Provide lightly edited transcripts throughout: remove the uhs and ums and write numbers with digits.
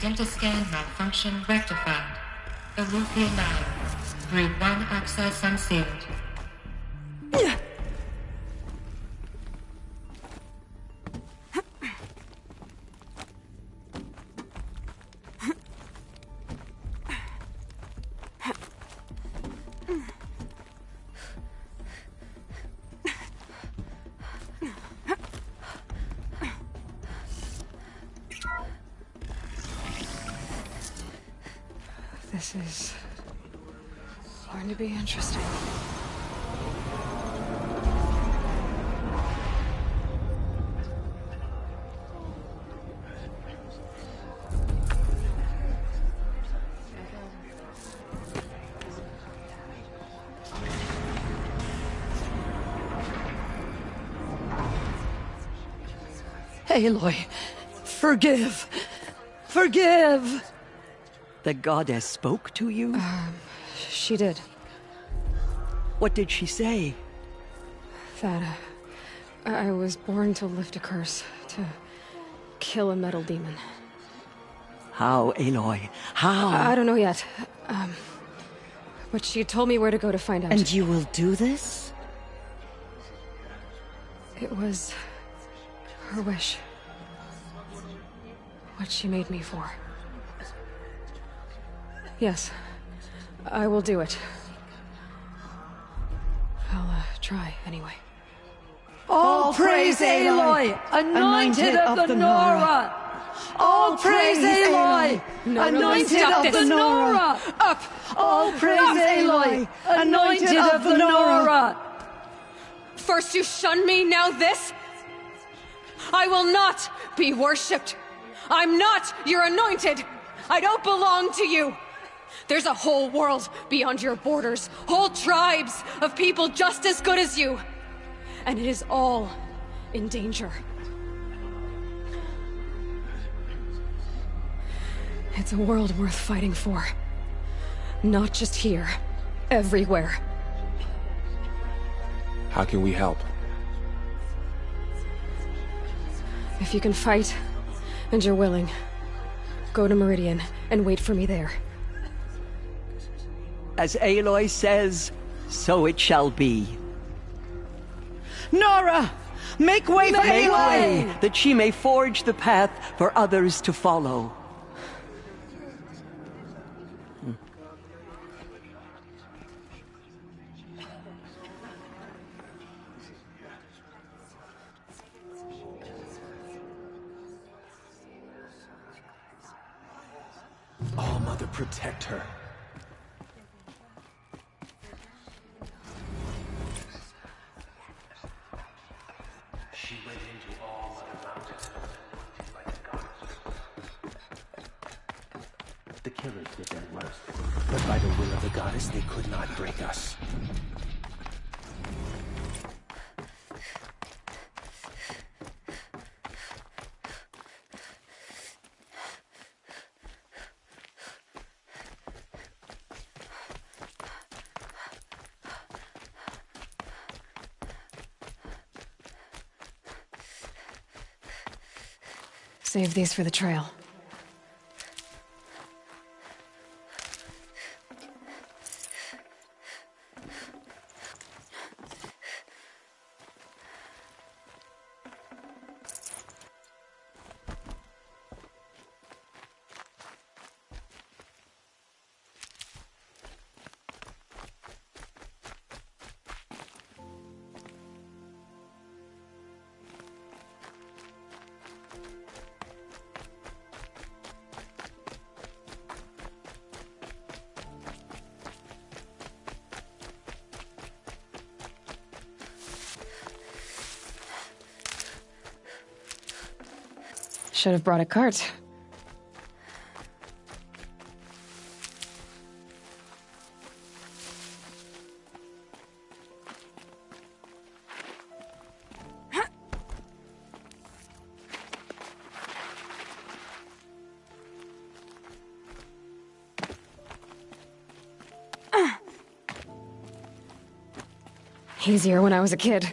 Identiscan malfunction rectified. Alufia 9. Group 1 access unsealed. This is going to be interesting. Aloy, forgive! Forgive! The goddess spoke to you? She did. What did she say? That, I was born to lift a curse, to kill a metal demon. How, Aloy? How? I don't know yet. But she told me where to go to find out. And you will do this? It was her wish. What she made me for. Yes, I will do it. I'll try anyway. All praise Aloy, anointed of the Nora! All praise Aloy, anointed of the Nora! Up! All praise Aloy, anointed of the Nora! First you shun me, now this? I will not be worshipped. I'm not your anointed. I don't belong to you. There's a whole world beyond your borders, whole tribes of people just as good as you. And it is all in danger. It's a world worth fighting for. Not just here, everywhere. How can we help? If you can fight, and you're willing, go to Meridian and wait for me there. As Aloy says, so it shall be. Nora! Make way for Aloy! That she may forge the path for others to follow. All Mother, protect her. She went into All Mother Mountain by the goddess. The killers did their worst, but by the will of the goddess, they could not break us. Save these for the trail. Should have brought a cart. Easier when I was a kid.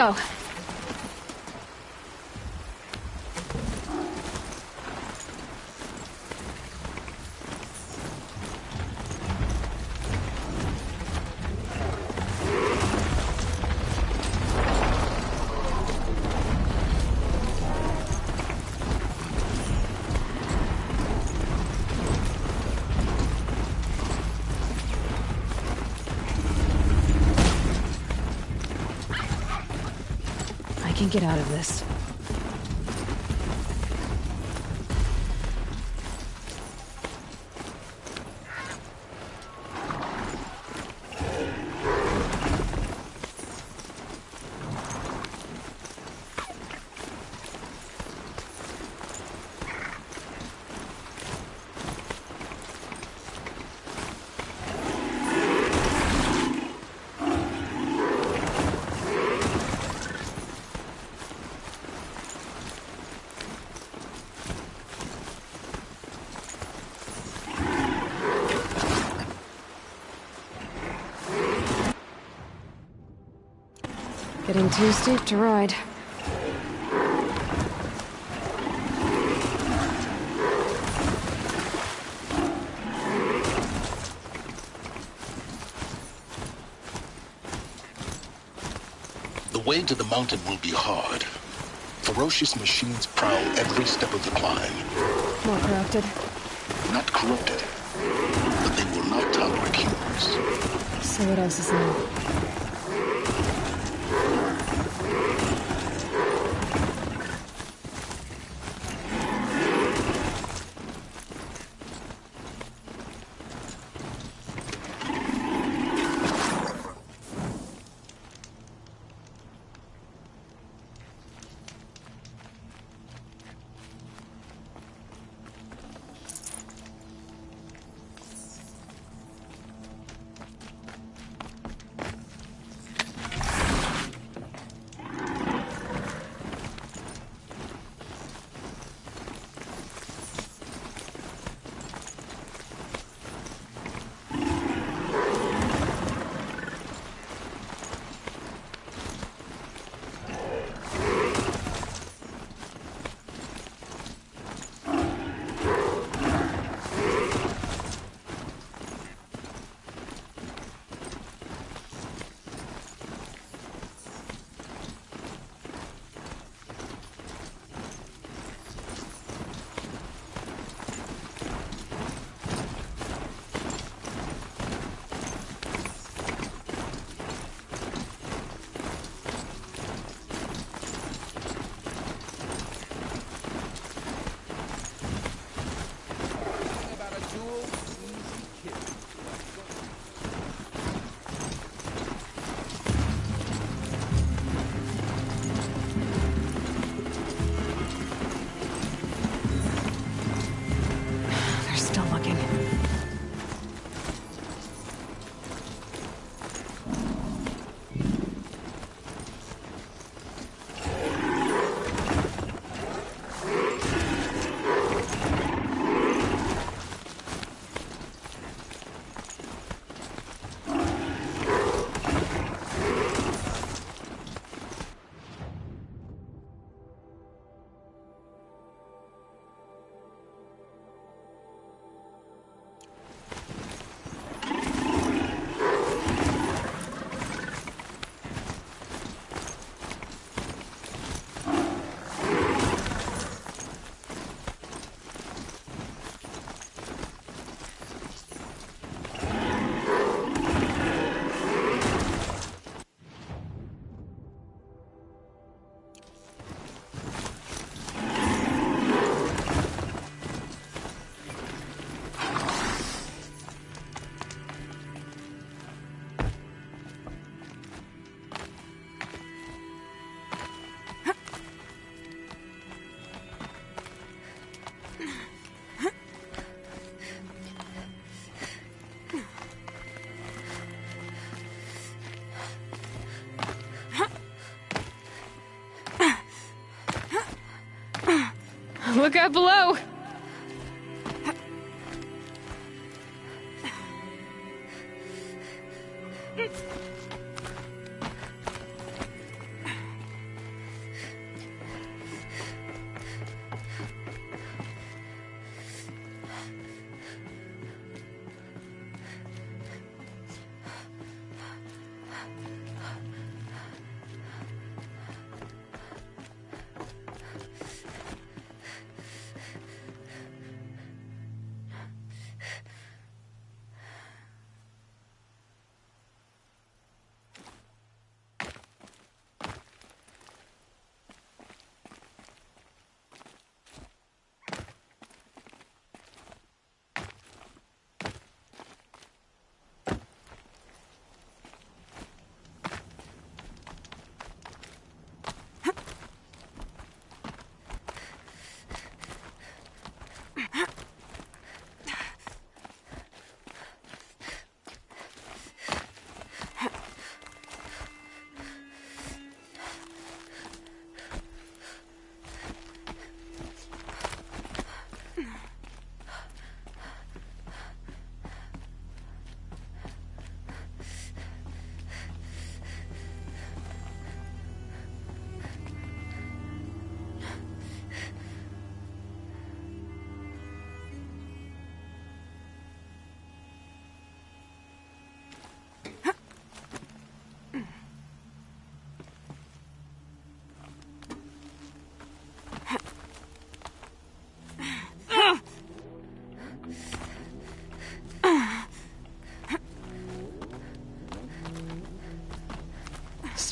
go. I can get out of this. Getting too steep to ride. The way to the mountain will be hard. Ferocious machines prowl every step of the climb. More corrupted. Not corrupted, but they will not tolerate humans. So what else is new? Look out below!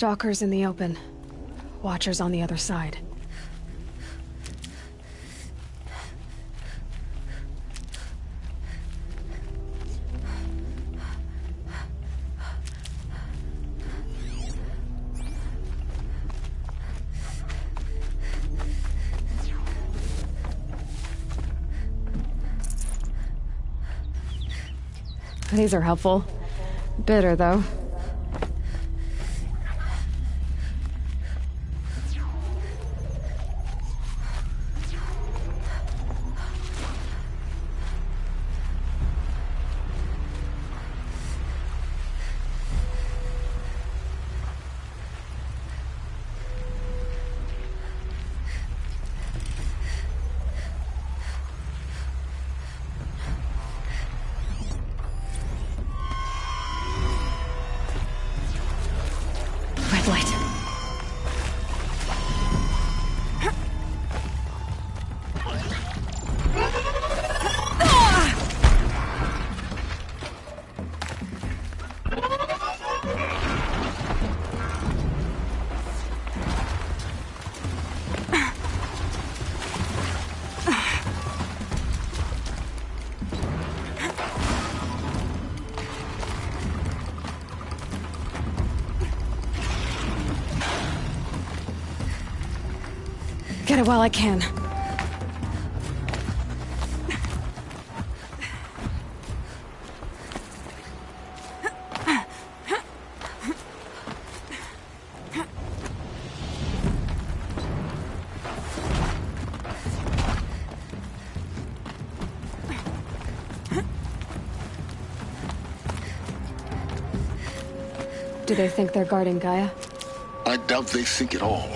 Stalkers in the open. Watchers on the other side. These are helpful. Bitter, though. Red light. Get it while I can. Do they think they're guarding Gaia? I doubt they think at all.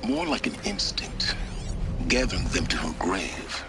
More like an instinct, gathering them to her grave.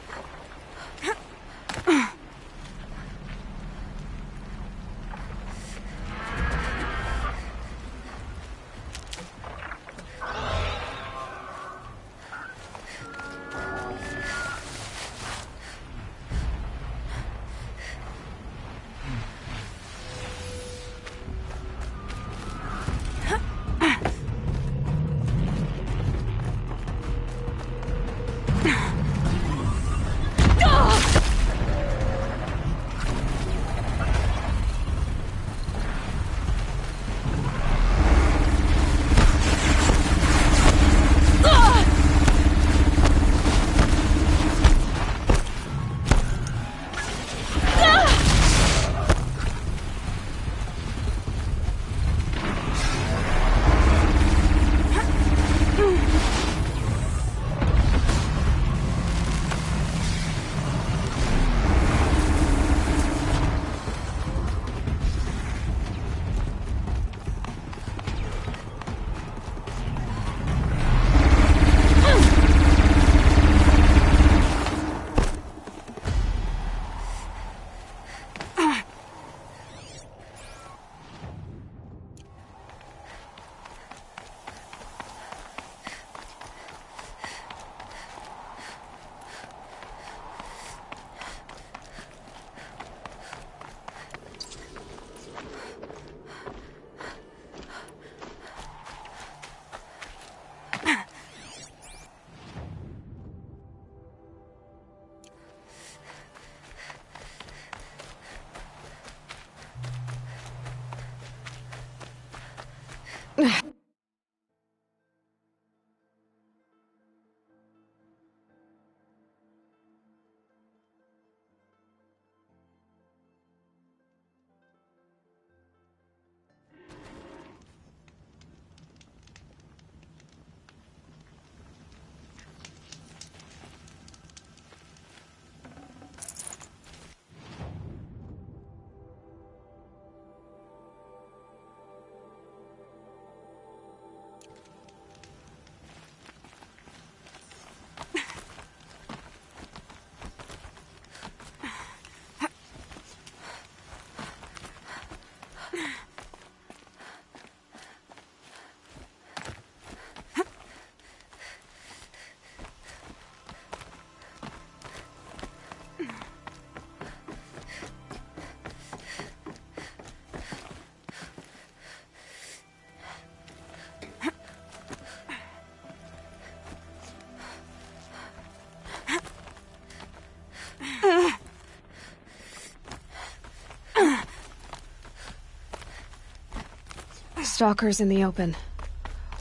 Stalkers in the open.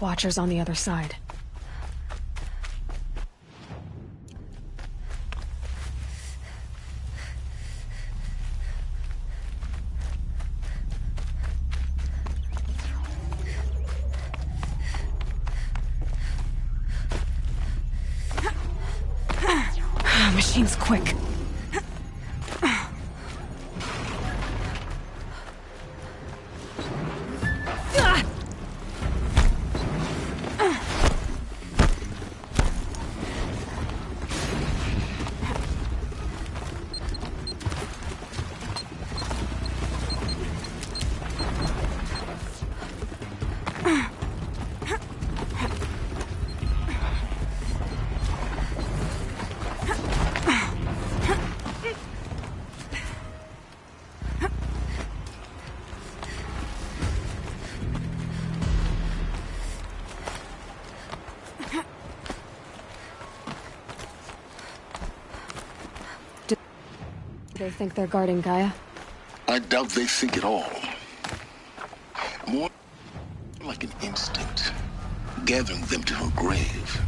Watchers on the other side. Machine's quick. They think they're guarding Gaia? I doubt they think at all. More like an instinct, gathering them to her grave.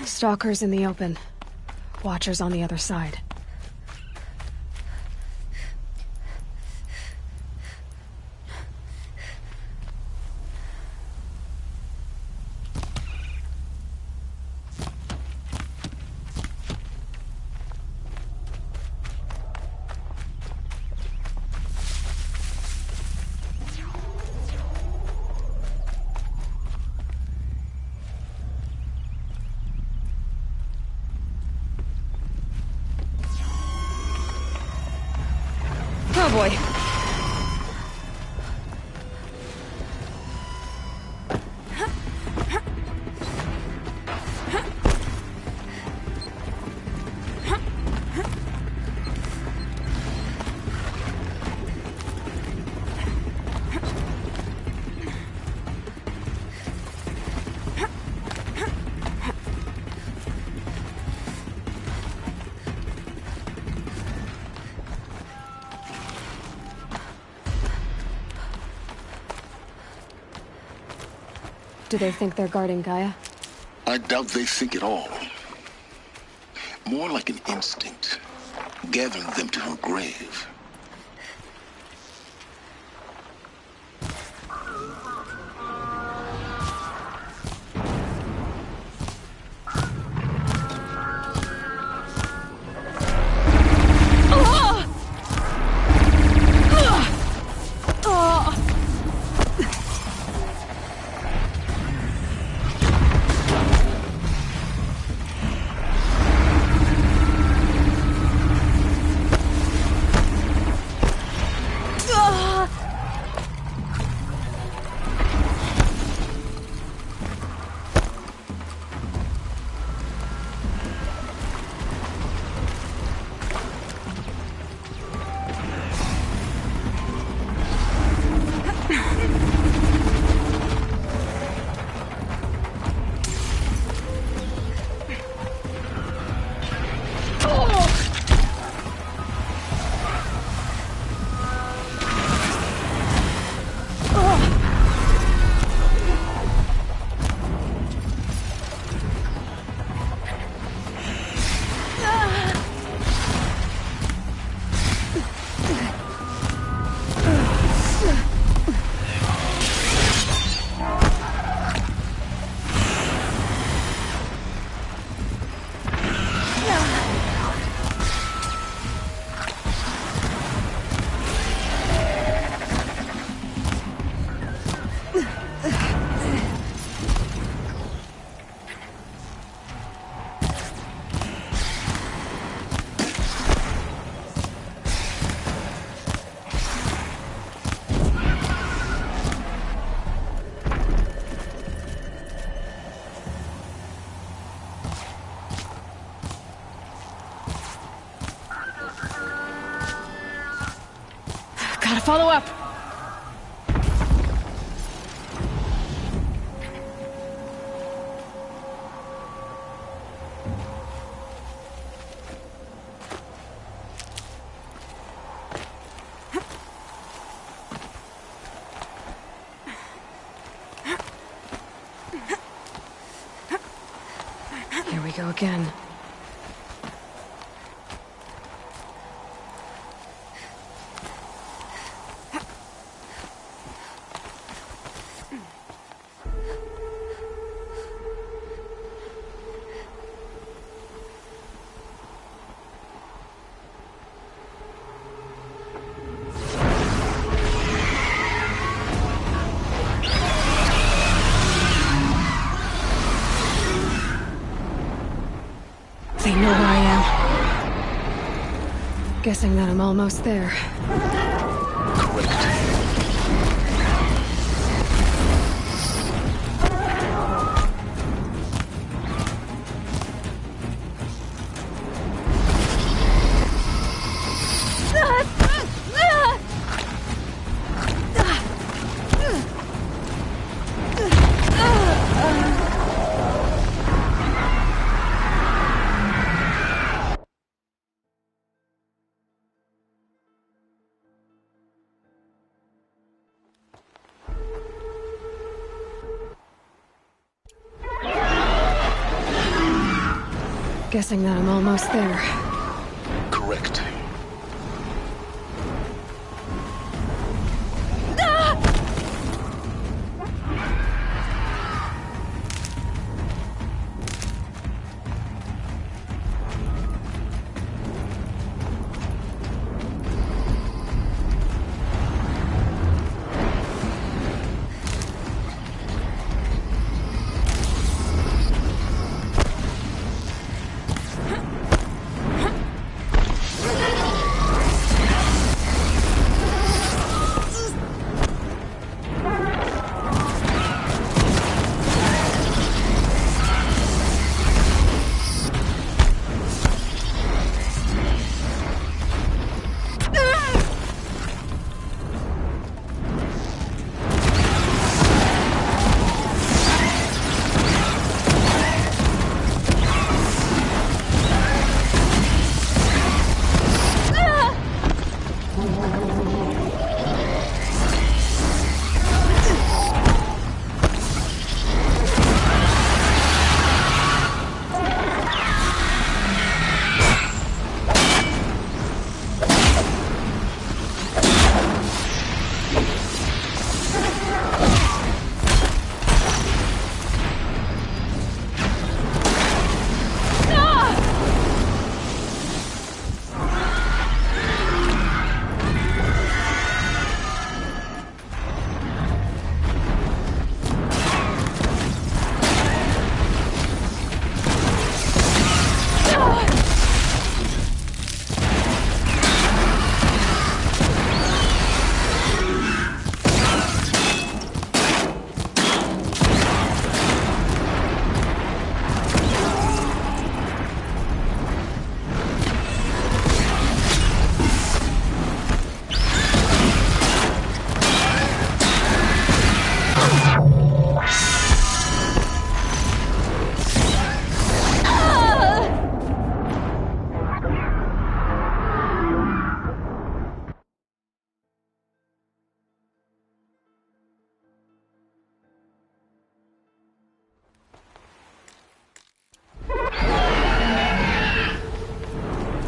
Stalkers in the open. Watchers on the other side. Oh boy. do they think they're guarding Gaia? I doubt they think at all. More like an instinct, gathering them to her grave. Gotta follow up. Here we go again. They know where I am. Guessing that I'm almost there. Guessing that I'm almost there. Correct.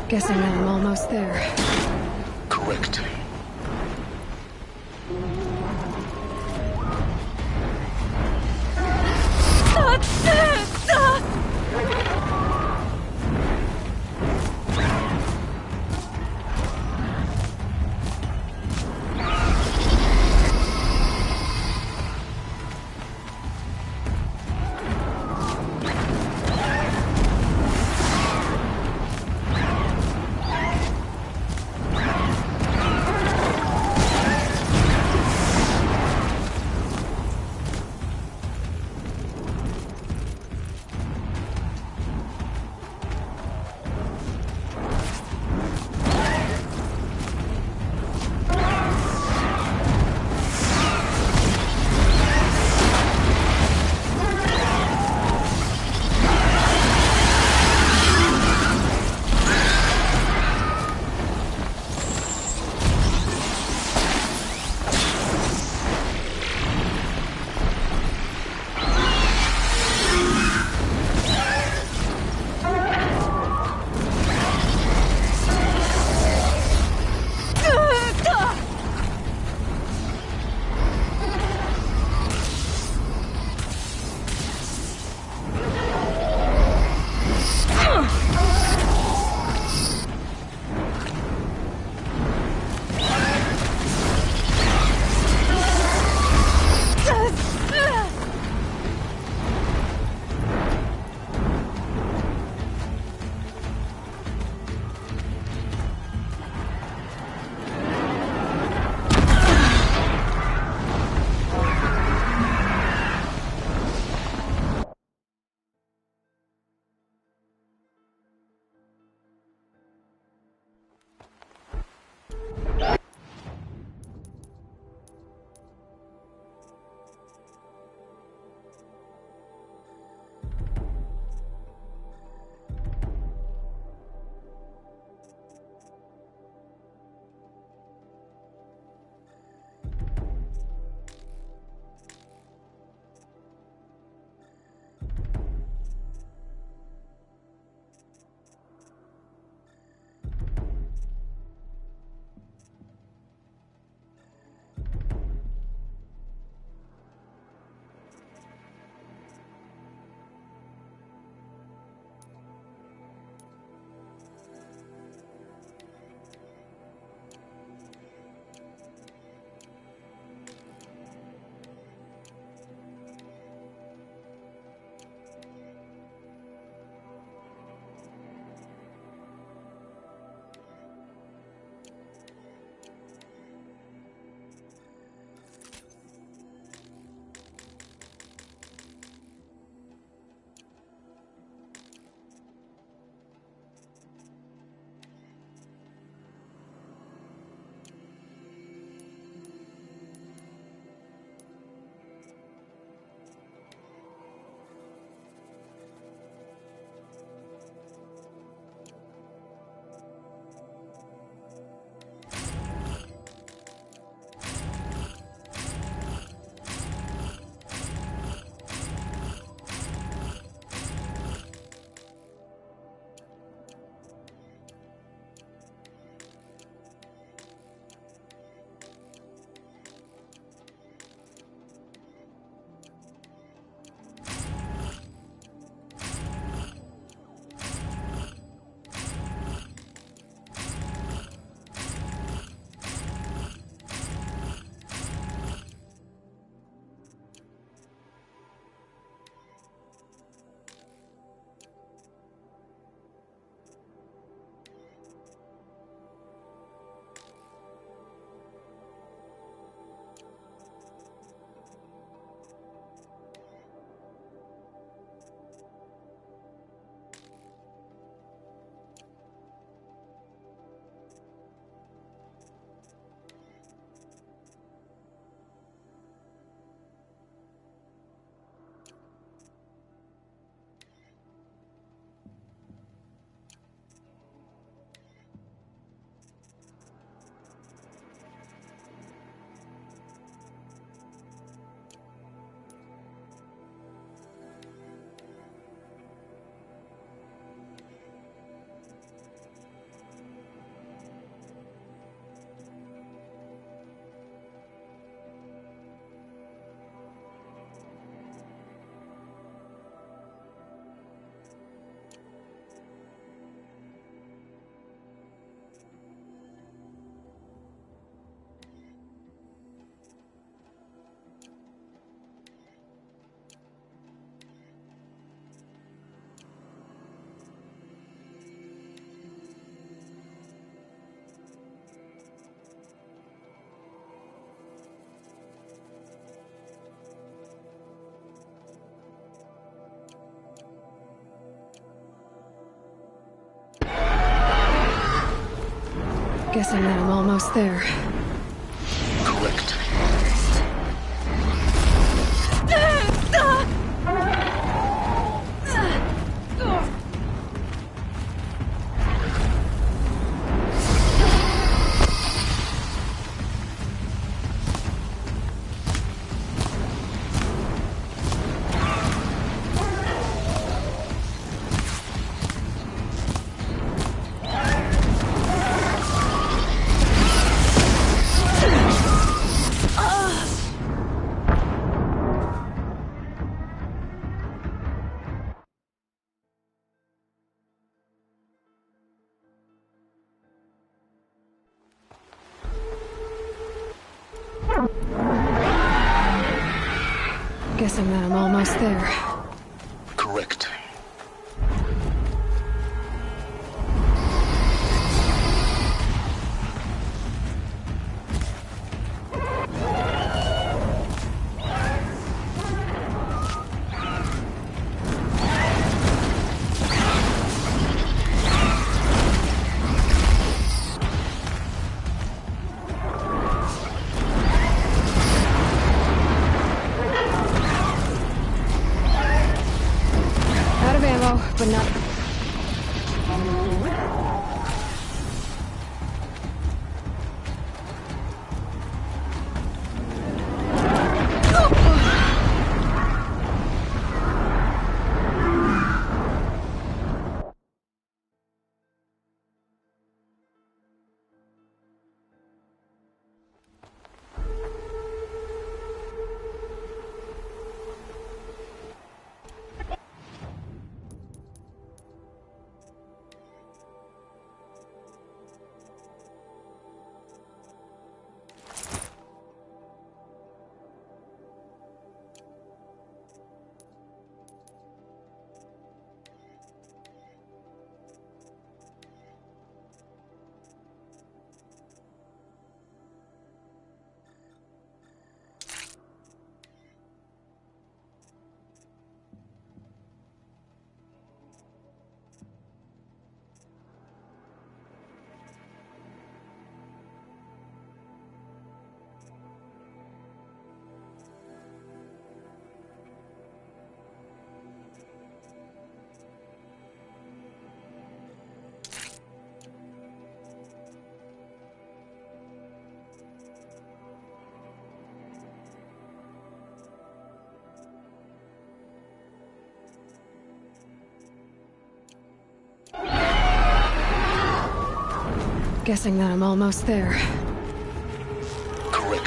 Guessing I'm almost there. Correct. Guessing that I'm almost there. Correct. Guessing that I'm almost there. Correct. Out of ammo, but not... Guessing that I'm almost there. Correct.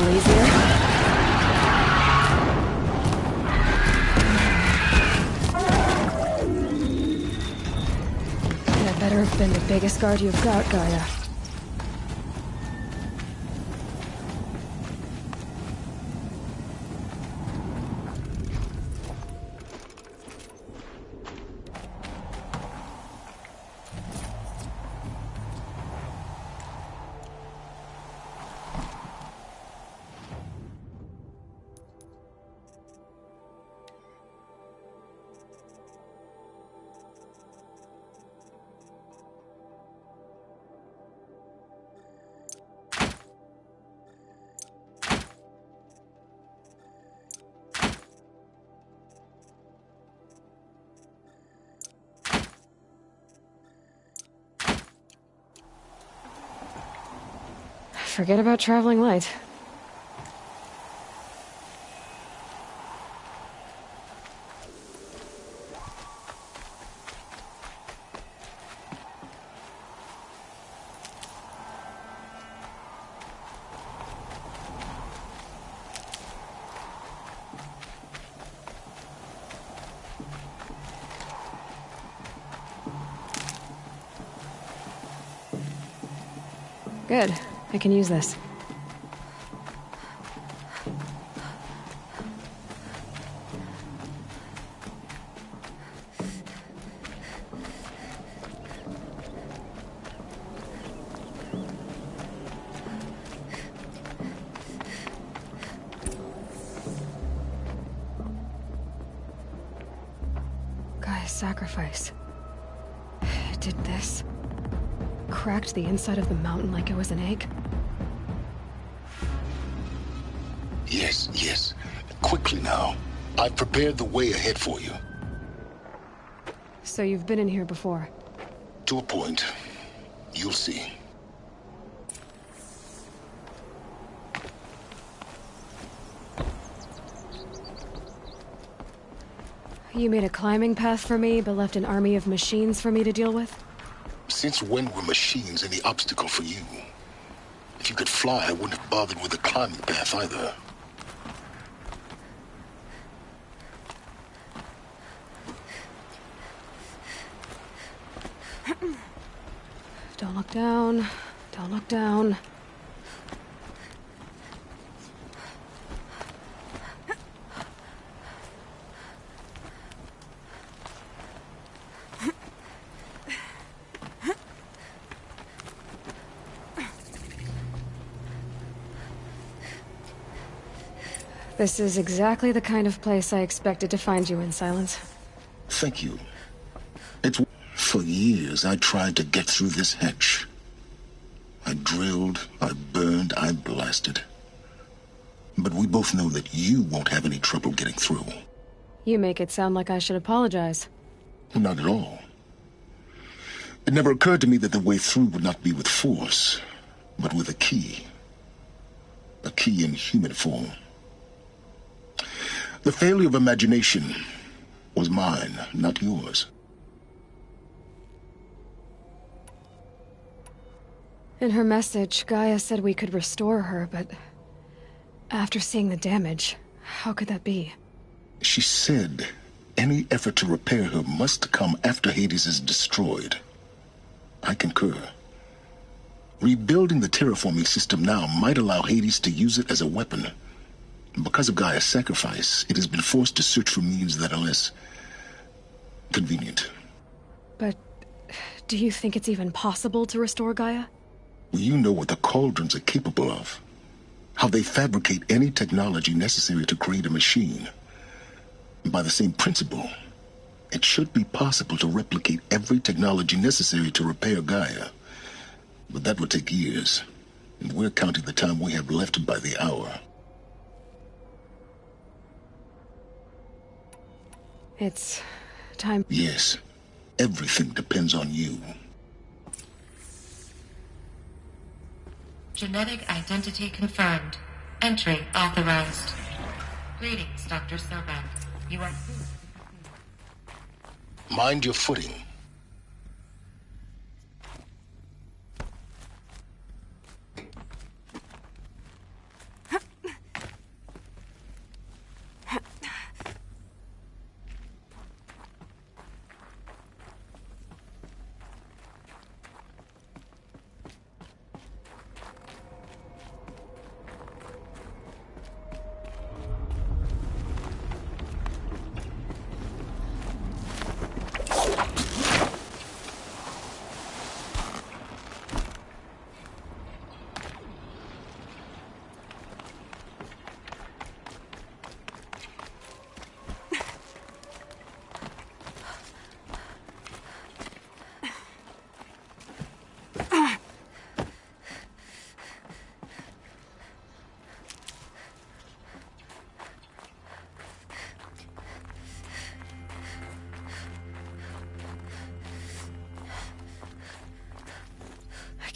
little easier. That better have been the biggest guard you've got, Gaia. Forget about traveling light. Good. I can use this. Gaia's sacrifice. It did this. Cracked the inside of the mountain like it was an egg. Yes, yes. Quickly now. I've prepared the way ahead for you. So you've been in here before? To a point. You'll see. You made a climbing path for me, but left an army of machines for me to deal with? Since when were machines any obstacle for you? If you could fly, I wouldn't have bothered with the climbing path either. Don't look down. Don't look down. This is exactly the kind of place I expected to find you in, Silence. Thank you. For years, I tried to get through this hatch. I drilled, I burned, I blasted. But we both know that you won't have any trouble getting through. You make it sound like I should apologize. Not at all. It never occurred to me that the way through would not be with force, but with a key. A key in human form. The failure of imagination was mine, not yours. In her message, Gaia said we could restore her, but after seeing the damage, how could that be? She said any effort to repair her must come after Hades is destroyed. I concur. Rebuilding the terraforming system now might allow Hades to use it as a weapon. Because of Gaia's sacrifice, it has been forced to search for means that are less convenient. But do you think it's even possible to restore Gaia? You know what the Cauldrons are capable of. How they fabricate any technology necessary to create a machine. By the same principle, it should be possible to replicate every technology necessary to repair Gaia. But that would take years, and we're counting the time we have left by the hour. It's time. Yes. Everything depends on you. Genetic identity confirmed. Entry authorized. Greetings, Dr. Sobat. You are... Mind your footing.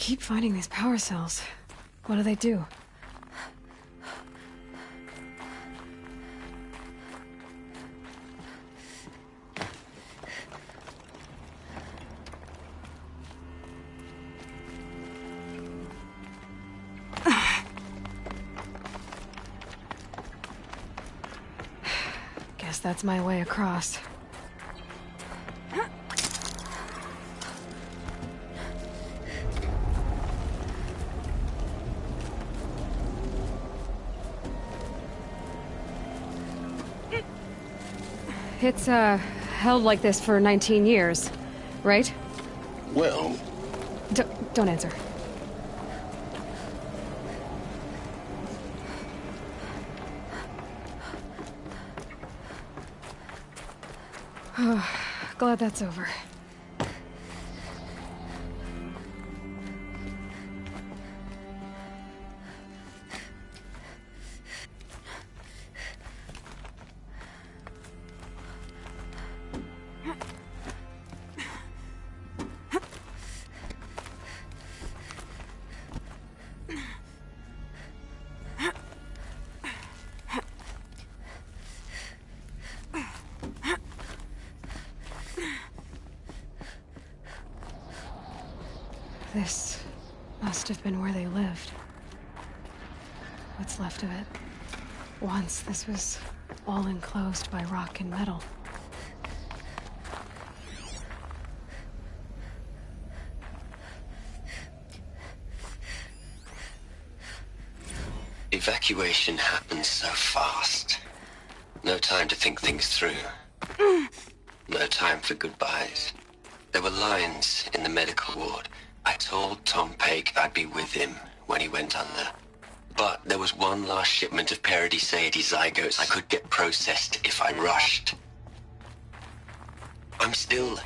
keep finding these power cells. What do they do? Guess that's my way across. It's, held like this for 19 years, right? Well, Don't answer. Glad that's over. This must have been where they lived. What's left of it. Once this was all enclosed by rock and metal. Evacuation happened so fast. No time to think things through. No time for goodbyes. There were lines in the medical ward. I told Tom Paik I'd be with him when he went under. But there was one last shipment of Paradiseidae zygotes I could get processed if I rushed. I'm still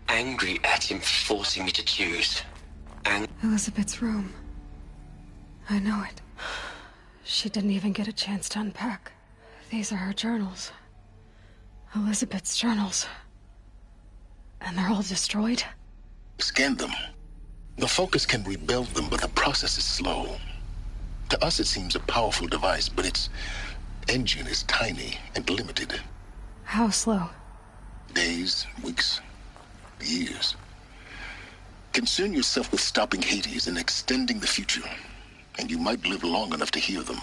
angry at him for forcing me to choose. And Elizabeth's room. I know it. She didn't even get a chance to unpack. These are her journals. Elizabeth's journals. And they're all destroyed? scan them. The Focus can rebuild them, but the process is slow. To us, it seems a powerful device, but its engine is tiny and limited. How slow? Days, weeks, years. Concern yourself with stopping Hades and extending the future, and you might live long enough to hear them.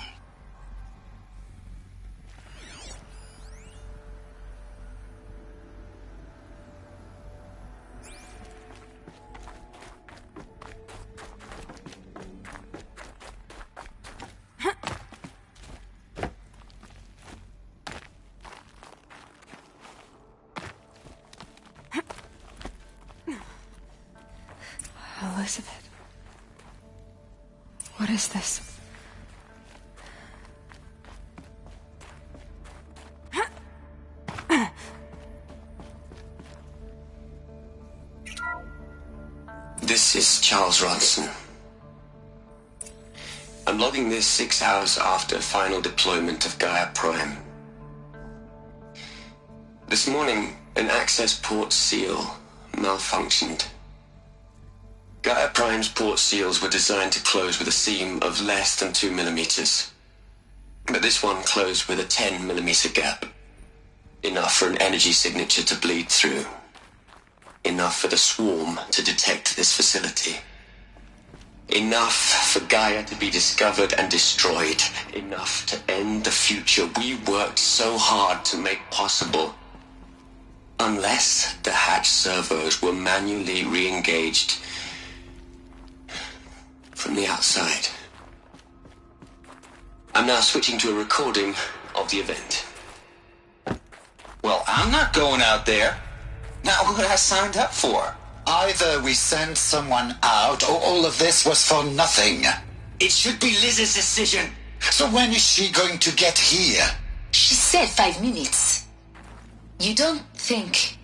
Elizabeth. What is this? This is Charles Ronson. I'm logging this 6 hours after final deployment of Gaia Prime. This morning, an access port seal malfunctioned. Gaia Prime's port seals were designed to close with a seam of less than 2 millimeters. But this one closed with a 10 millimeter gap. Enough for an energy signature to bleed through. Enough for the swarm to detect this facility. Enough for Gaia to be discovered and destroyed. Enough to end the future we worked so hard to make possible. Unless the hatch servos were manually re-engaged from the outside. I'm now switching to a recording of the event. Well, I'm not going out there. Not what I signed up for. Either we send someone out, or all of this was for nothing. It should be Liz's decision. So when is she going to get here? She said 5 minutes. You don't think...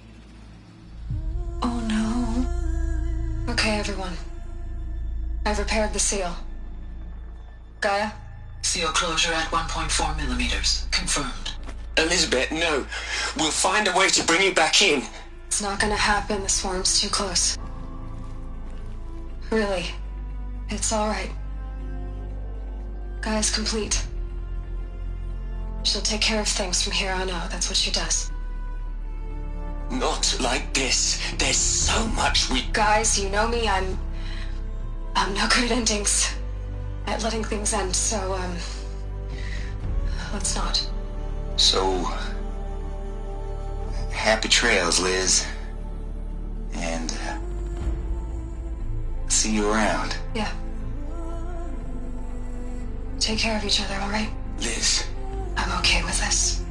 Oh no. Okay, everyone. I've repaired the seal. Gaia? Seal closure at 1.4 millimeters. Confirmed. Elizabeth, no. We'll find a way to bring you back in. It's not gonna happen. The swarm's too close. Really. It's all right. Gaia's complete. She'll take care of things from here on out. That's what she does. Not like this. There's so much we... Guys, you know me. I'm no good at endings. At letting things end, so, let's not. So... happy trails, Liz. And, see you around. Yeah. Take care of each other, all right? Liz. I'm okay with this.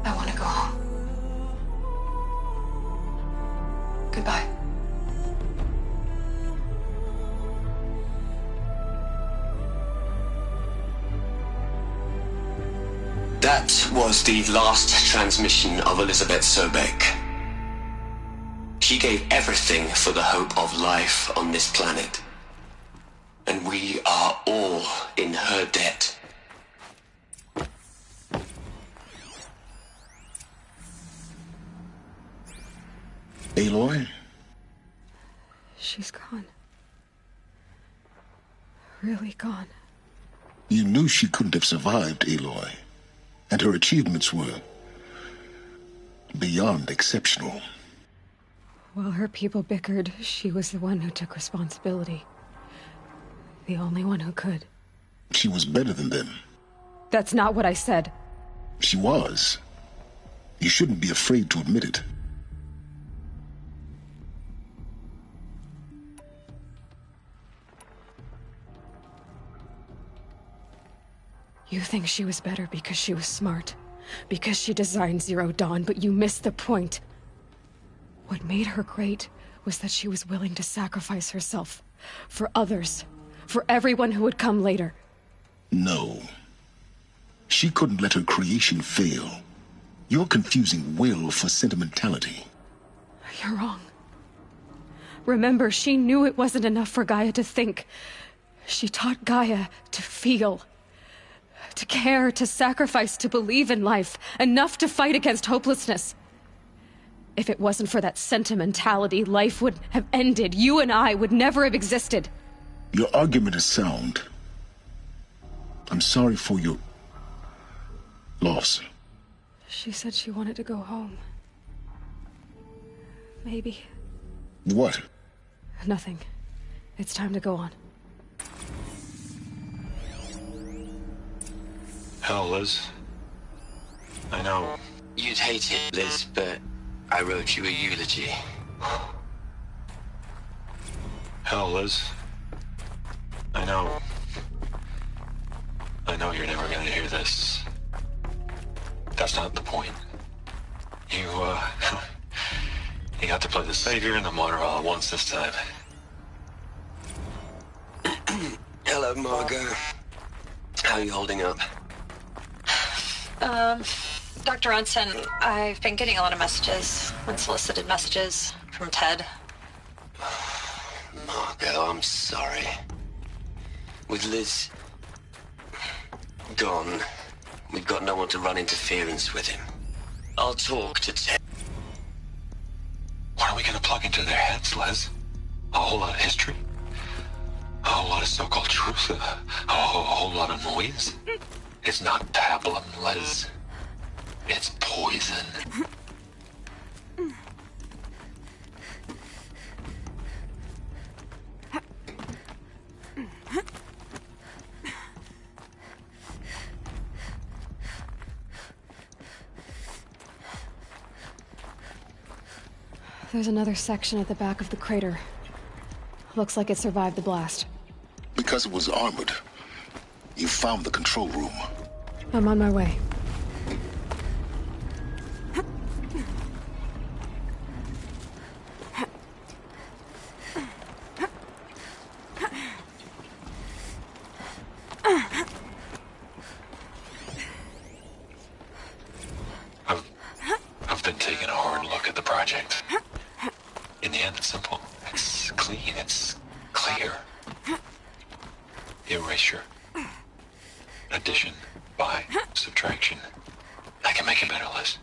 I want to go home. Goodbye. That was the last transmission of Elizabeth Sobek. She gave everything for the hope of life on this planet. And we are all in her debt. Aloy? She's gone. Really gone. You knew she couldn't have survived, Aloy. And her achievements were beyond exceptional. While her people bickered, she was the one who took responsibility. The only one who could. She was better than them. That's not what I said. She was. You shouldn't be afraid to admit it. You think she was better because she was smart, because she designed Zero Dawn, but you missed the point. What made her great was that she was willing to sacrifice herself for others, for everyone who would come later. No. She couldn't let her creation fail. You're confusing will for sentimentality. You're wrong. Remember, she knew it wasn't enough for Gaia to think. She taught Gaia to feel. To care, to sacrifice, to believe in life, enough to fight against hopelessness. If it wasn't for that sentimentality, life would have ended. You and I would never have existed. Your argument is sound. I'm sorry for your loss. She said she wanted to go home. Maybe. What? Nothing. It's time to go on. Hell, Liz. I know. You'd hate it, Liz, but I wrote you a eulogy. Hell, Liz. I know. I know you're never gonna hear this. That's not the point. You, you got to play the savior and the martyr all at once this time. Hello, Margot. How are you holding up? Dr. Ronson, I've been getting a lot of messages, unsolicited messages from Ted. Margot, I'm sorry. With Liz gone, we've got no one to run interference with him. I'll talk to Ted. What are we gonna plug into their heads, Liz? A whole lot of history? A whole lot of so-called truth? A whole lot of noise? It's not pablum, Liz. It's poison. There's another section at the back of the crater. Looks like it survived the blast. Because it was armored. You found the control room. I'm on my way. I've been taking a hard look at the project. In the end, it's simple. It's clean. It's clear. Erasure. Addition. By. Subtraction. I can make it better, Liz.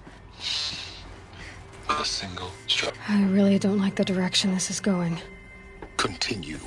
With a single stroke. I really don't like the direction this is going. Continue.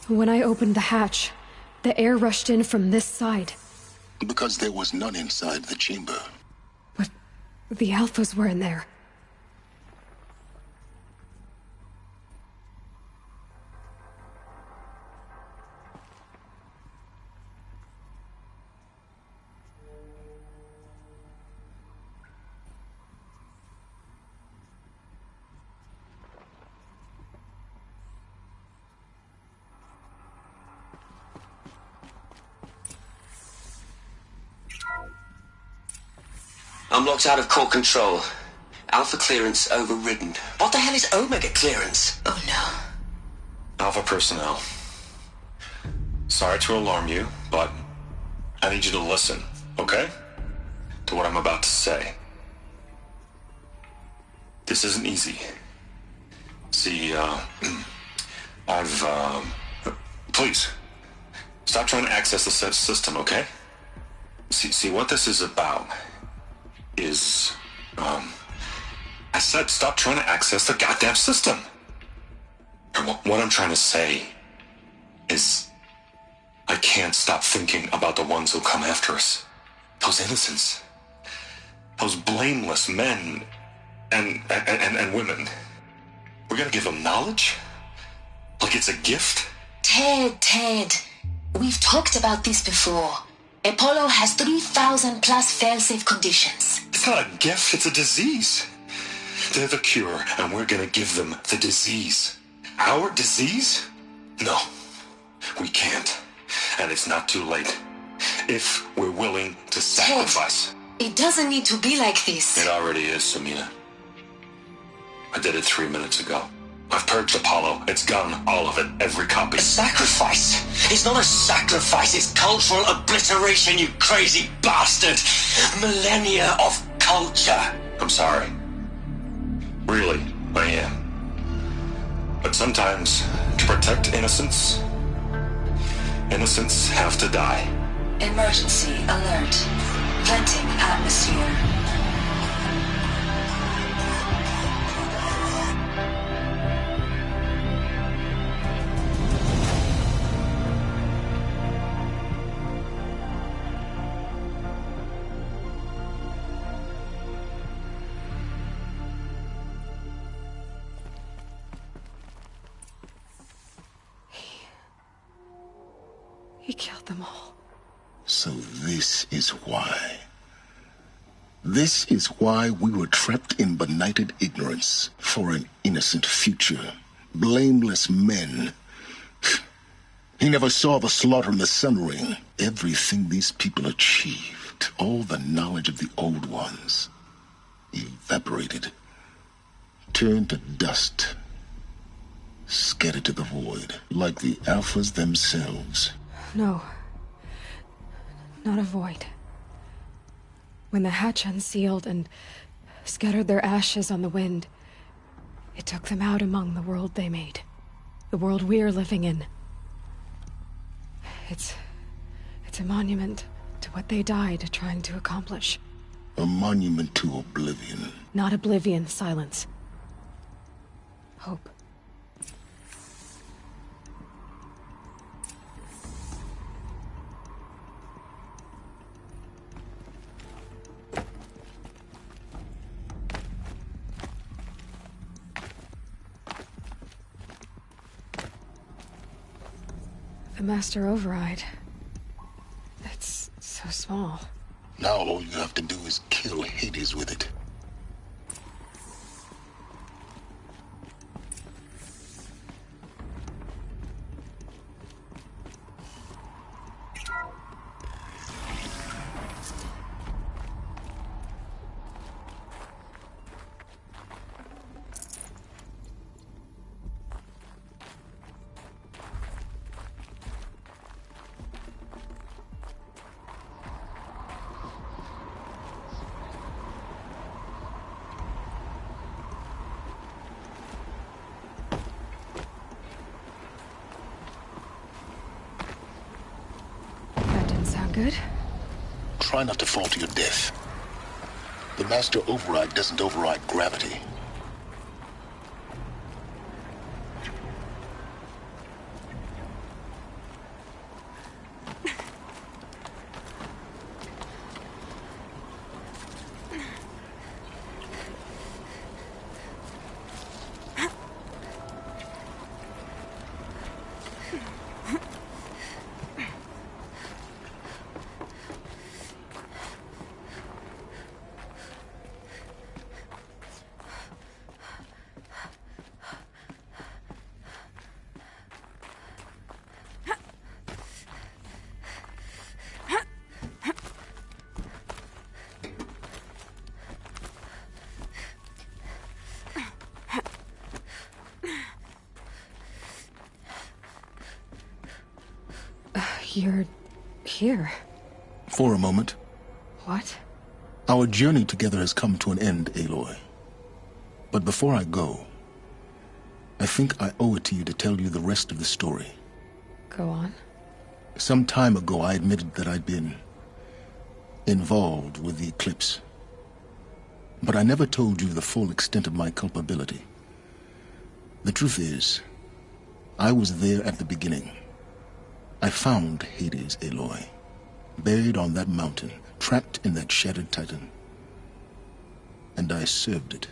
When I opened the hatch, the air rushed in from this side. Because there was none inside the chamber. But the Alphas were in there. I'm locked out of core control. Alpha clearance overridden. What the hell is Omega clearance? Oh no. Alpha personnel. Sorry to alarm you, but I need you to listen, okay? To what I'm about to say. This isn't easy. See, please, stop trying to access the system, okay? See, what this is about is, I said stop trying to access the goddamn system. And what I'm trying to say is I can't stop thinking about the ones who come after us. Those innocents. Those blameless men and women. We're gonna give them knowledge? Like it's a gift? Ted. We've talked about this before. Apollo has 3,000 plus fail-safe conditions. It's not a gift, it's a disease. They're the cure, and we're gonna give them the disease. Our disease? No, we can't. And it's not too late. If we're willing to sacrifice. Ted, it doesn't need to be like this. It already is, Samina. I did it 3 minutes ago. I've purged Apollo. It's gone. All of it. Every copy. A sacrifice? It's not a sacrifice. It's cultural obliteration, you crazy bastard. Millennia of culture. I'm sorry. Really, I am. But sometimes, to protect innocence, innocents have to die. Emergency alert. Venting atmosphere. He killed them all. So this is why. This is why we were trapped in benighted ignorance for an innocent future. Blameless men. He never saw the slaughter in the Sun Ring. Everything these people achieved, all the knowledge of the old ones, evaporated, turned to dust, scattered to the void, like the Alphas themselves. No. Not a void. When the hatch unsealed and scattered their ashes on the wind, it took them out among the world they made. The world we're living in. It's a monument to what they died trying to accomplish. A monument to oblivion. Not oblivion, silence. Hope. The Master Override. It's so small. Now all you have to do is kill Hades with it. Good? Try not to fall to your death. The Master Override doesn't override gravity. You're here. For a moment. What? Our journey together has come to an end, Aloy. But before I go, I think I owe it to you to tell you the rest of the story. Go on. Some time ago, I admitted that I'd been involved with the eclipse. But I never told you the full extent of my culpability. The truth is, I was there at the beginning. I found Hades, Aloy, buried on that mountain, trapped in that shattered titan. And I served it.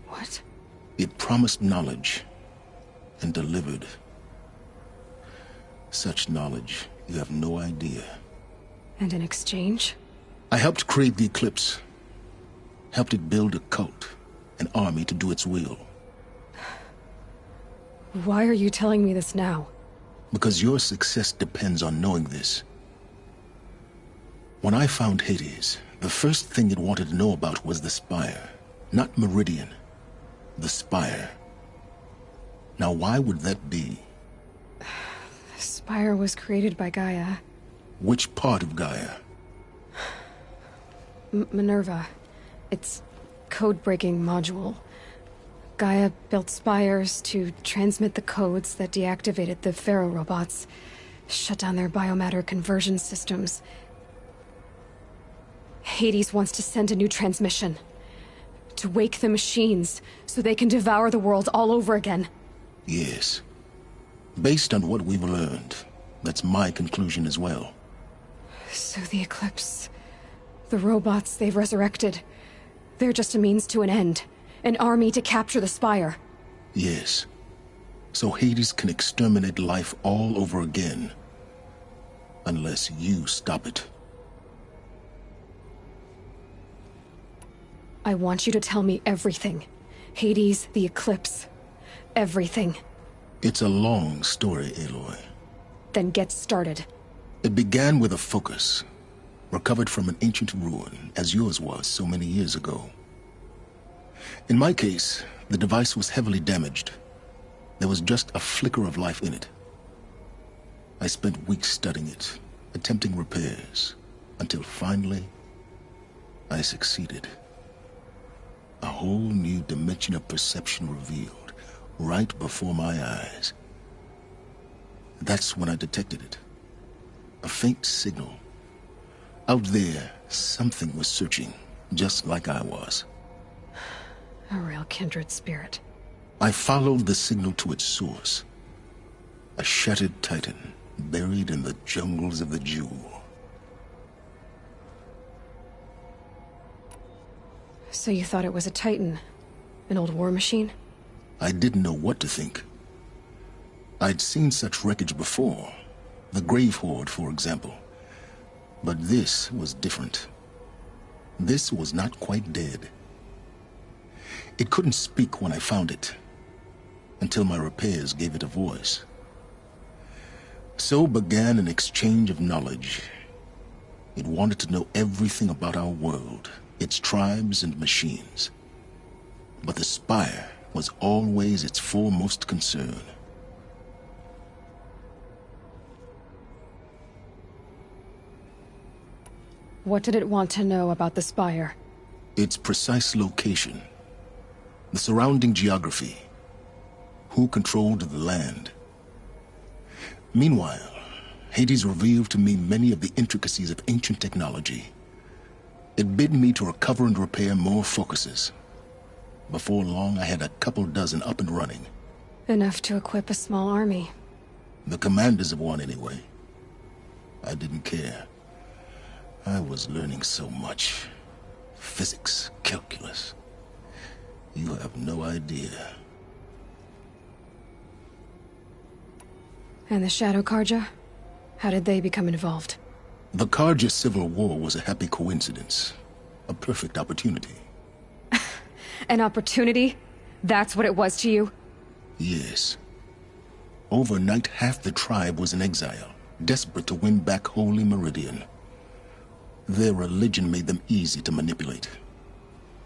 What? It promised knowledge and delivered. Such knowledge, you have no idea. And in exchange? I helped create the eclipse. Helped it build a cult, an army to do its will. Why are you telling me this now? Because your success depends on knowing this. When I found Hades, the first thing it wanted to know about was the Spire. Not Meridian. The Spire. Now, why would that be? The Spire was created by Gaia. Which part of Gaia? Minerva. Its code-breaking module. Gaia built spires to transmit the codes that deactivated the Pharaoh robots, shut down their biomatter conversion systems. Hades wants to send a new transmission. To wake the machines, so they can devour the world all over again. Yes. Based on what we've learned, that's my conclusion as well. So the Eclipse... the robots they've resurrected... they're just a means to an end. An army to capture the Spire. Yes. So Hades can exterminate life all over again. Unless you stop it. I want you to tell me everything. Hades, the Eclipse. Everything. It's a long story, Aloy. Then get started. It began with a focus. Recovered from an ancient ruin, as yours was so many years ago. In my case, the device was heavily damaged. There was just a flicker of life in it. I spent weeks studying it, attempting repairs, until finally, I succeeded. A whole new dimension of perception revealed, right before my eyes. That's when I detected it. A faint signal. Out there, something was searching, just like I was. A real kindred spirit. I followed the signal to its source. A shattered titan, buried in the jungles of the Jewel. So you thought it was a titan? An old war machine? I didn't know what to think. I'd seen such wreckage before. The Grave Horde, for example. But this was different. This was not quite dead. It couldn't speak when I found it, until my repairs gave it a voice. So began an exchange of knowledge. It wanted to know everything about our world, its tribes and machines. But the Spire was always its foremost concern. What did it want to know about the Spire? Its precise location. The surrounding geography. Who controlled the land. Meanwhile, Hades revealed to me many of the intricacies of ancient technology. It bid me to recover and repair more focuses. Before long, I had a couple dozen up and running. Enough to equip a small army. The commanders of one, anyway. I didn't care. I was learning so much. Physics, calculus. You have no idea. And the Shadow Karja? How did they become involved? The Karja civil war was a happy coincidence. A perfect opportunity. An opportunity? That's what it was to you? Yes. Overnight, half the tribe was in exile, desperate to win back Holy Meridian. Their religion made them easy to manipulate.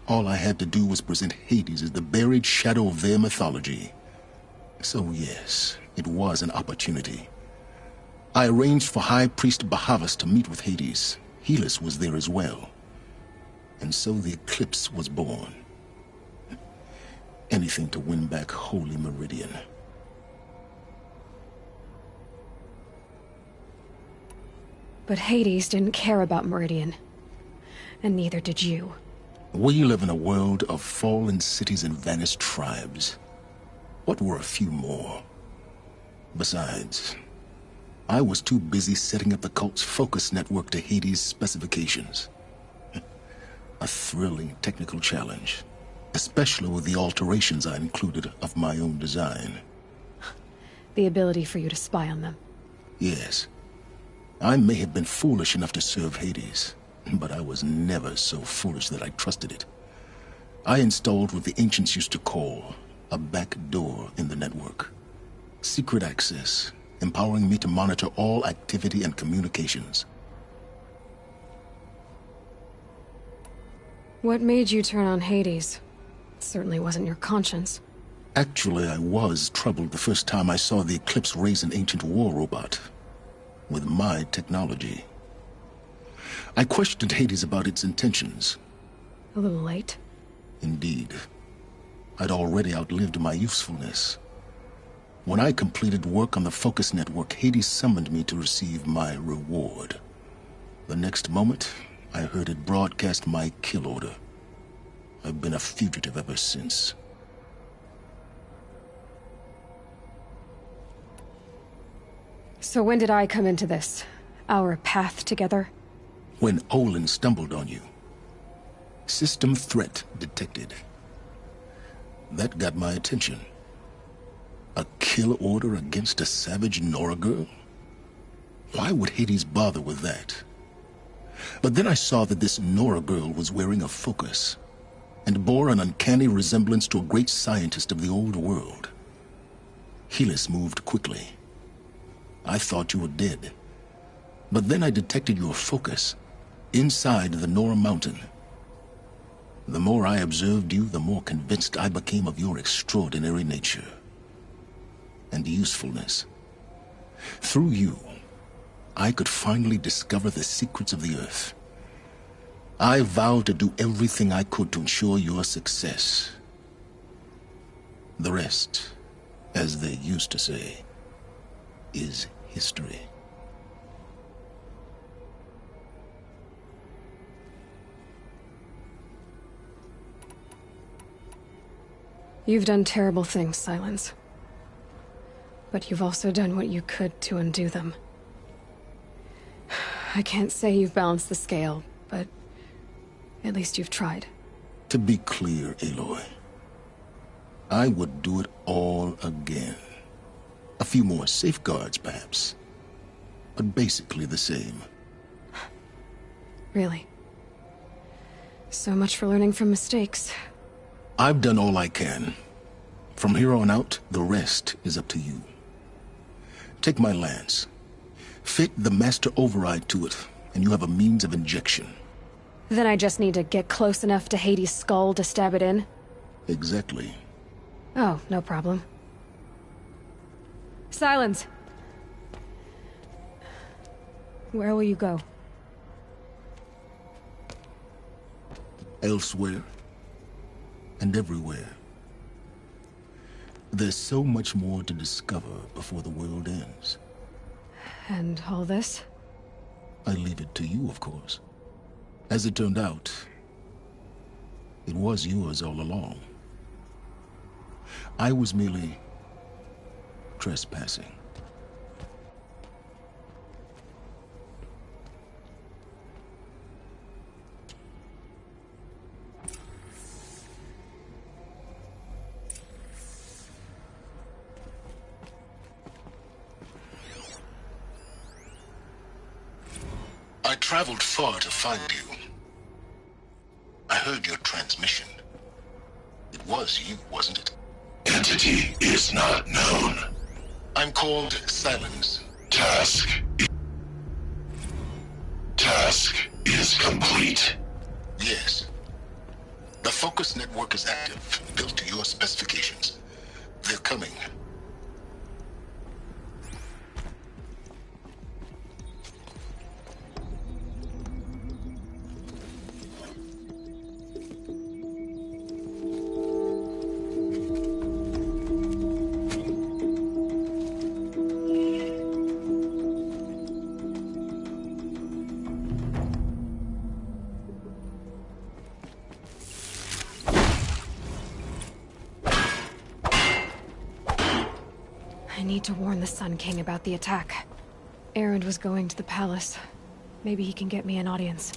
All I had to do was present Hades as the buried shadow of their mythology. So yes, it was an opportunity. I arranged for High Priest Bahavas to meet with Hades. Helis was there as well. And so the Eclipse was born. Anything to win back Holy Meridian. But Hades didn't care about Meridian. And neither did you. We live in a world of fallen cities and vanished tribes. What were a few more? Besides, I was too busy setting up the cult's focus network to Hades' specifications. A thrilling technical challenge, especially with the alterations I included of my own design. The ability for you to spy on them. Yes. I may have been foolish enough to serve Hades, but I was never so foolish that I trusted it. I installed what the ancients used to call a back door in the network. Secret access, empowering me to monitor all activity and communications. What made you turn on Hades? It certainly wasn't your conscience. Actually, I was troubled the first time I saw the Eclipse raise an ancient war robot. With my technology. I questioned Hades about its intentions. A little late? Indeed. I'd already outlived my usefulness. When I completed work on the Focus Network, Hades summoned me to receive my reward. The next moment, I heard it broadcast my kill order. I've been a fugitive ever since. So when did I come into this? Our path together? When Olin stumbled on you. System threat detected. That got my attention. A kill order against a savage Nora girl? Why would Hades bother with that? But then I saw that this Nora girl was wearing a focus, and bore an uncanny resemblance to a great scientist of the old world. Helis moved quickly. I thought you were dead. But then I detected your focus, inside the Nora Mountain. The more I observed you, the more convinced I became of your extraordinary nature. And usefulness. Through you, I could finally discover the secrets of the Earth. I vowed to do everything I could to ensure your success. The rest, as they used to say, is history. You've done terrible things, Silence. But you've also done what you could to undo them. I can't say you've balanced the scale, but at least you've tried. To be clear, Aloy, I would do it all again. A few more safeguards, perhaps. But basically the same. Really? So much for learning from mistakes. I've done all I can. From here on out, the rest is up to you. Take my lance. Fit the master override to it, and you have a means of injection. Then I just need to get close enough to Hades' skull to stab it in? Exactly. Oh, no problem. Silence! Where will you go? Elsewhere. And everywhere. There's so much more to discover before the world ends. And all this? I leave it to you, of course. As it turned out, it was yours all along. I was merely trespassing. I traveled far to find you. I heard your transmission. It was you, wasn't it? Entity is not known. I'm called Silence. Task is complete. Yes. The Focus Network is active, built to your specifications. They're coming. need to warn the Sun King about the attack. Erend was going to the palace. Maybe he can get me an audience.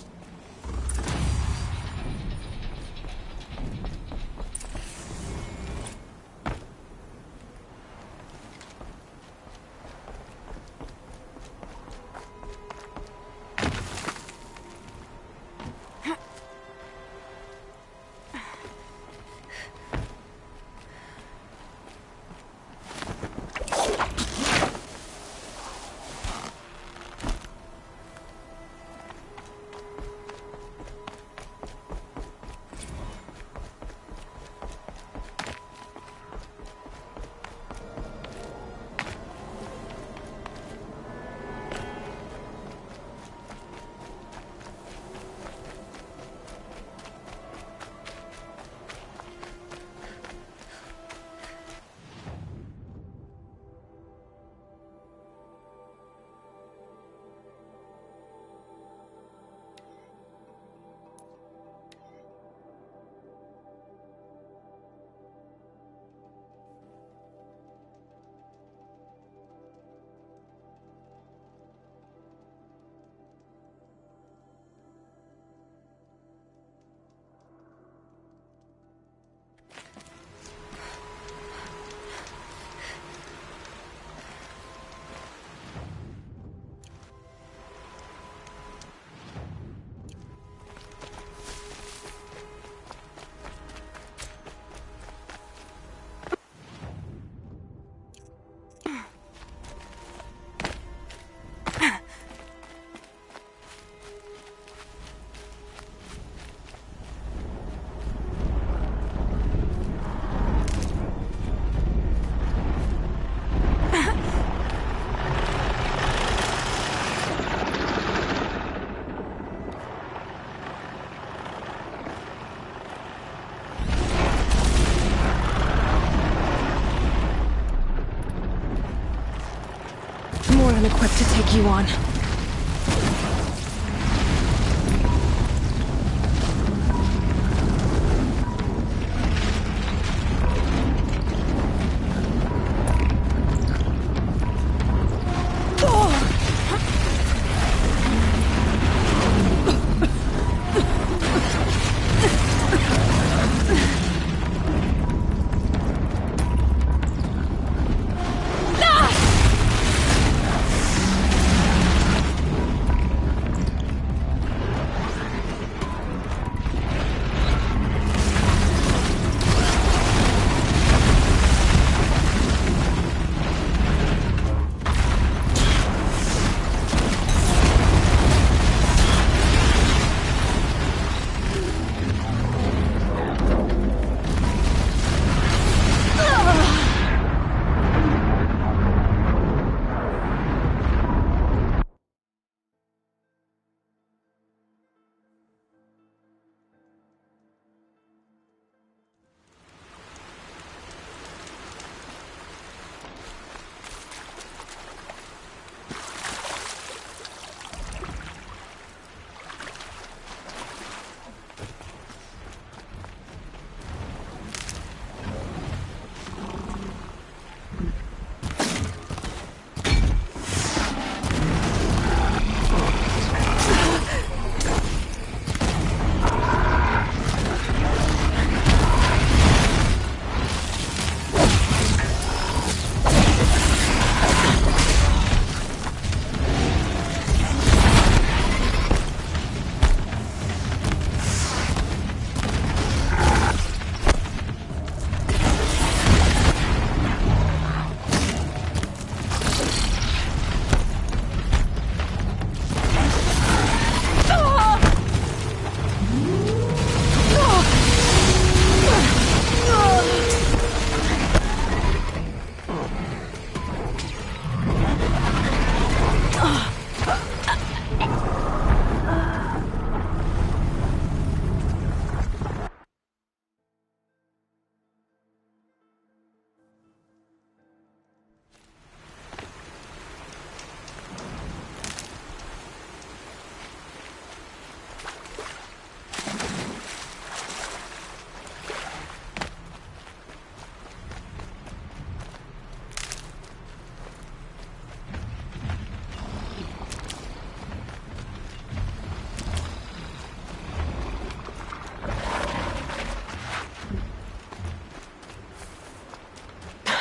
More than equipped to take you on.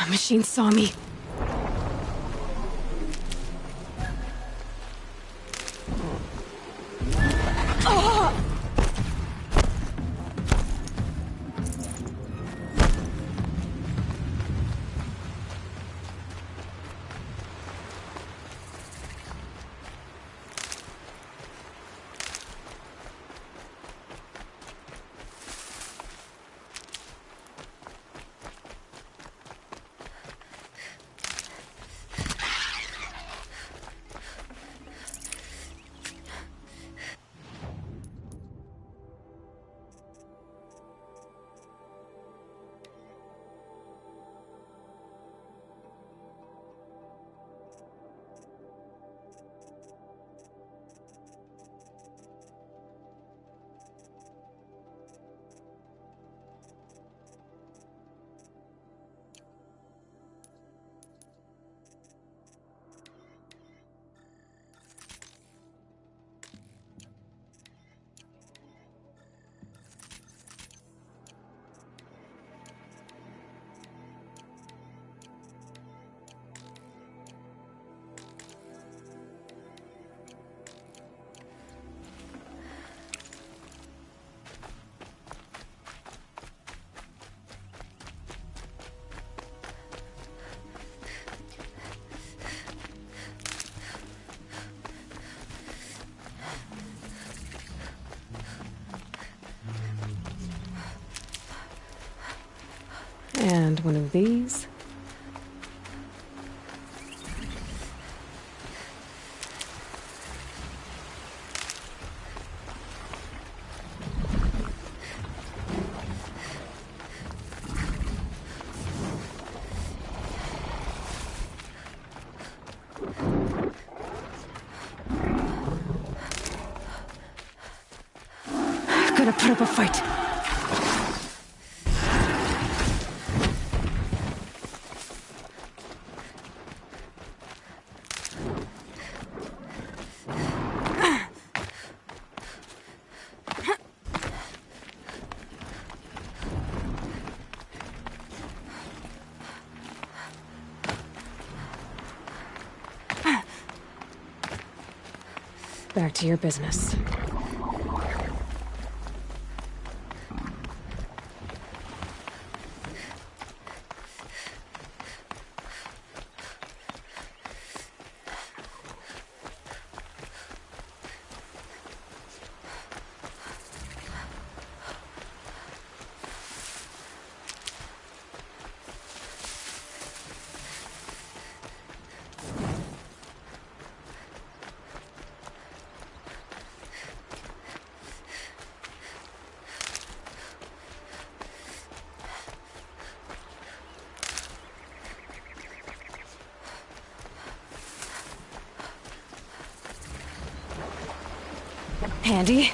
That machine saw me. And one of these. Gonna put up a fight. Back to your business. Handy.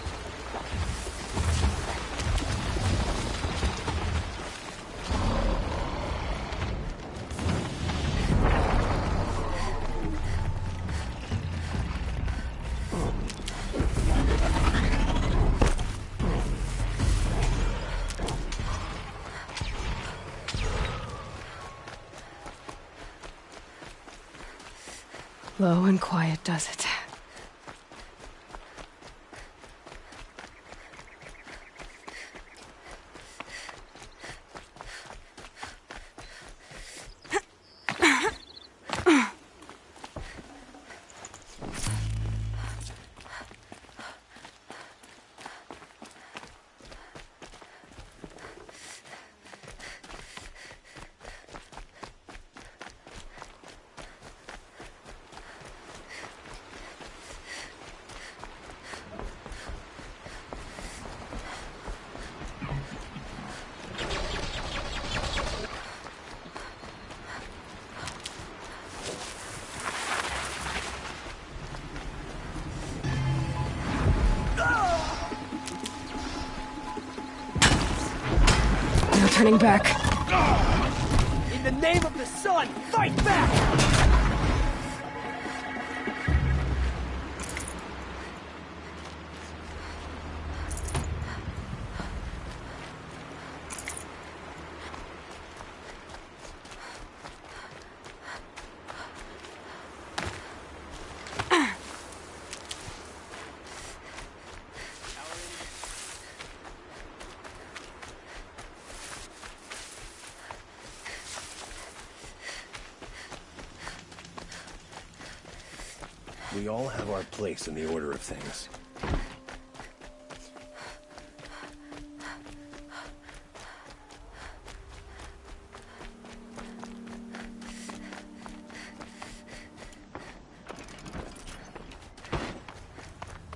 Low and quiet does it. No turning back. In the name of the sun, fight back! We all have our place in the order of things.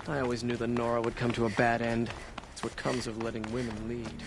I always knew that Nora would come to a bad end. It's what comes of letting women lead.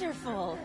Wonderful!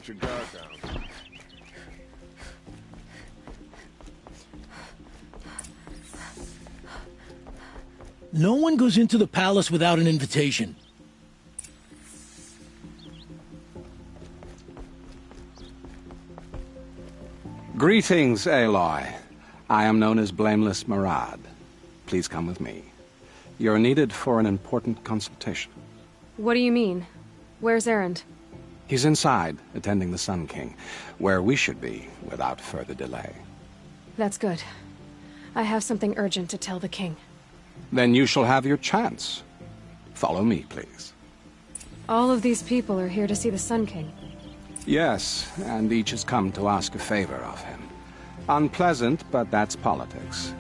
your guard down. No one goes into the palace without an invitation. Greetings, Aloy. I am known as Blameless Murad. Please come with me. You're needed for an important consultation. What do you mean? Where's Erend? He's inside, attending the Sun King, where we should be without further delay. That's good. I have something urgent to tell the king. Then you shall have your chance. Follow me, please. All of these people are here to see the Sun King. Yes, and each has come to ask a favor of him. Unpleasant, but that's politics.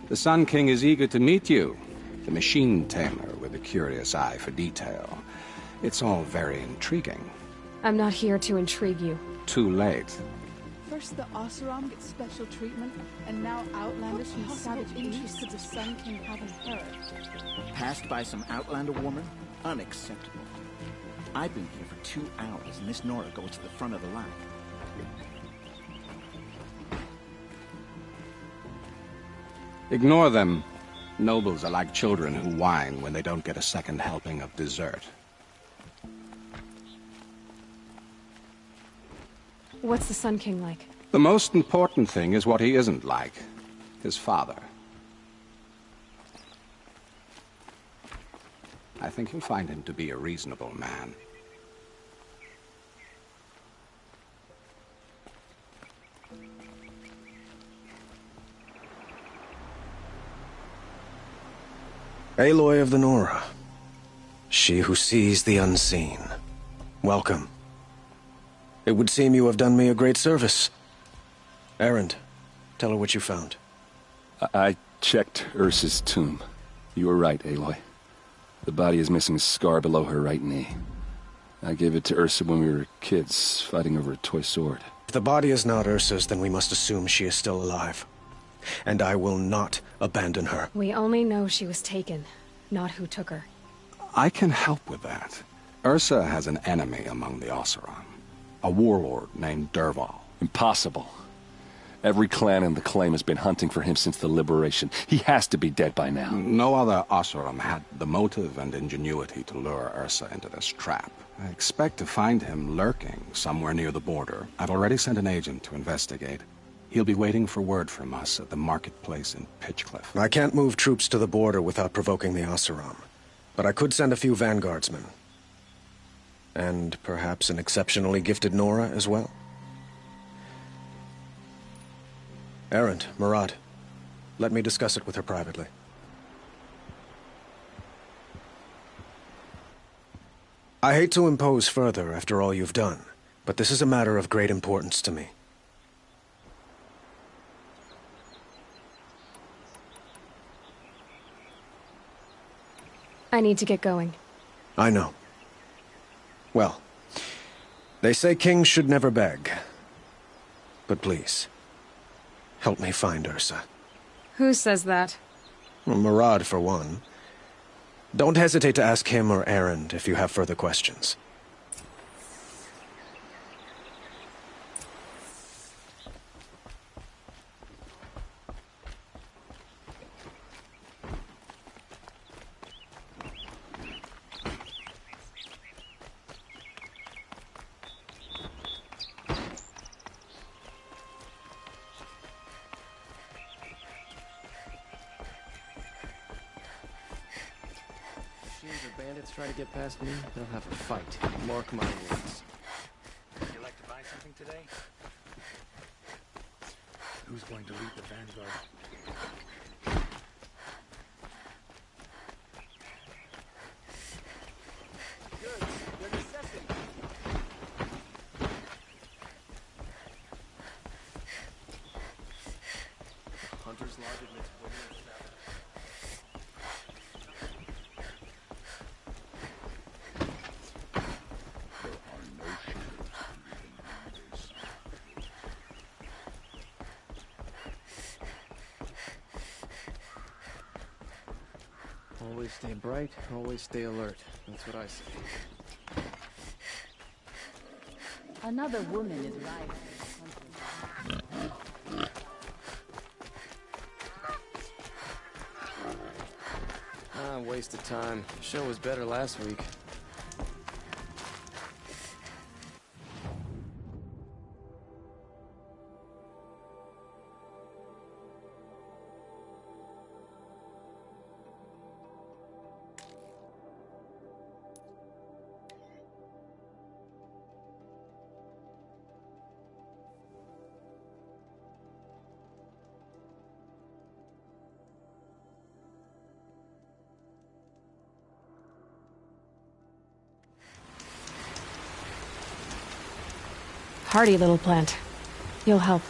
The Sun King is eager to meet you, the machine tamer with a curious eye for detail. It's all very intriguing. I'm not here to intrigue you. Too late. First the Oseram gets special treatment, and now Outlanders from the Savage East could the Sun King haven't heard. Passed by some Outlander woman? Unacceptable. I've been here for 2 hours, and this Nora goes to the front of the line. Ignore them. Nobles are like children who whine when they don't get a second helping of dessert. What's the Sun King like? The most important thing is what he isn't like. His father. I think you'll find him to be a reasonable man. Aloy of the Nora. She who sees the unseen. Welcome. It would seem you have done me a great service. Erend, tell her what you found. I checked Ursa's tomb. You were right, Aloy. The body is missing a scar below her right knee. I gave it to Ursa when we were kids, fighting over a toy sword. If the body is not Ursa's, then we must assume she is still alive. And I will not abandon her. We only know she was taken, not who took her. I can help with that. Ursa has an enemy among the Oseram. A warlord named Derval. Impossible. Every clan in the claim has been hunting for him since the liberation. He has to be dead by now. No other Oseram had the motive and ingenuity to lure Ursa into this trap. I expect to find him lurking somewhere near the border. I've already sent an agent to investigate. He'll be waiting for word from us at the marketplace in Pitchcliff. I can't move troops to the border without provoking the Oseram. But I could send a few vanguardsmen. And perhaps an exceptionally gifted Nora as well. Erend, Murad, let me discuss it with her privately. I hate to impose further after all you've done, but this is a matter of great importance to me. I need to get going. I know. Well, they say kings should never beg. But please, help me find Ursa. Who says that? Well, Murad, for one. Don't hesitate to ask him or Erend if you have further questions. Bandits try to get past me, they'll have a fight. Mark my words. Would you like to buy something today? Who's going to lead the vanguard? Hunter's Lodge admits women and always stay bright, always stay alert. That's what I say. Another woman is right. Waste of time. Show was better last week. Hardy little plant. You'll help.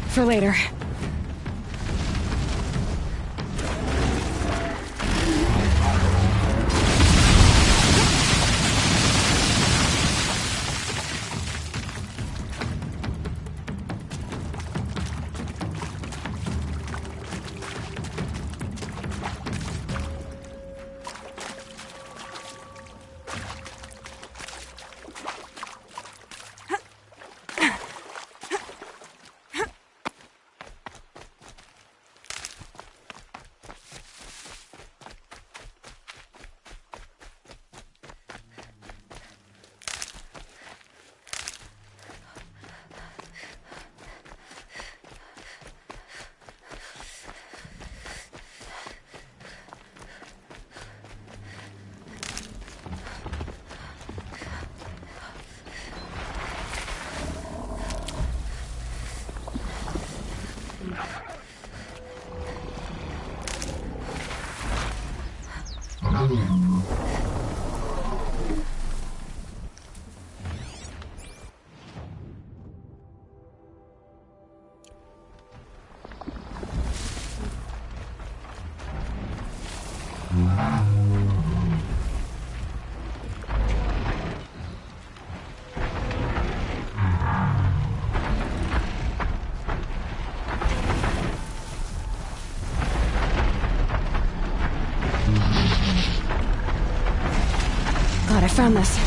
For later. God, I found this.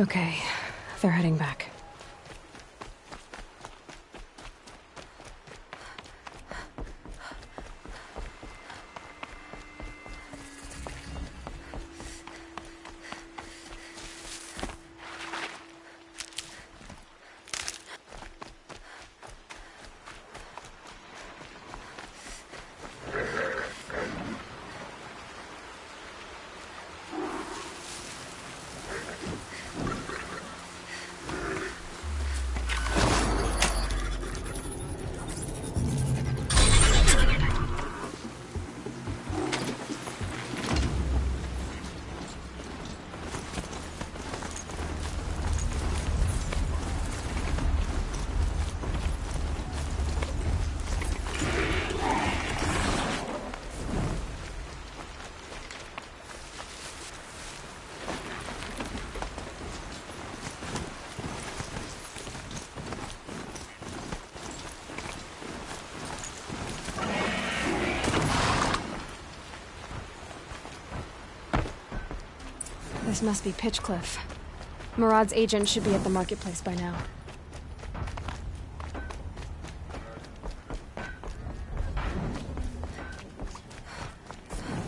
Okay, they're heading back. This must be Pitchcliff. Murad's agent should be at the marketplace by now.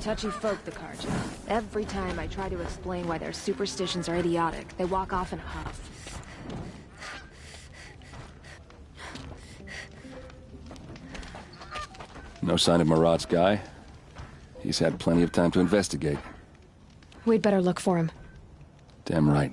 Touchy folk, the Carja. Every time I try to explain why their superstitions are idiotic, they walk off in a huff. No sign of Murad's guy? He's had plenty of time to investigate. We'd better look for him. Damn right.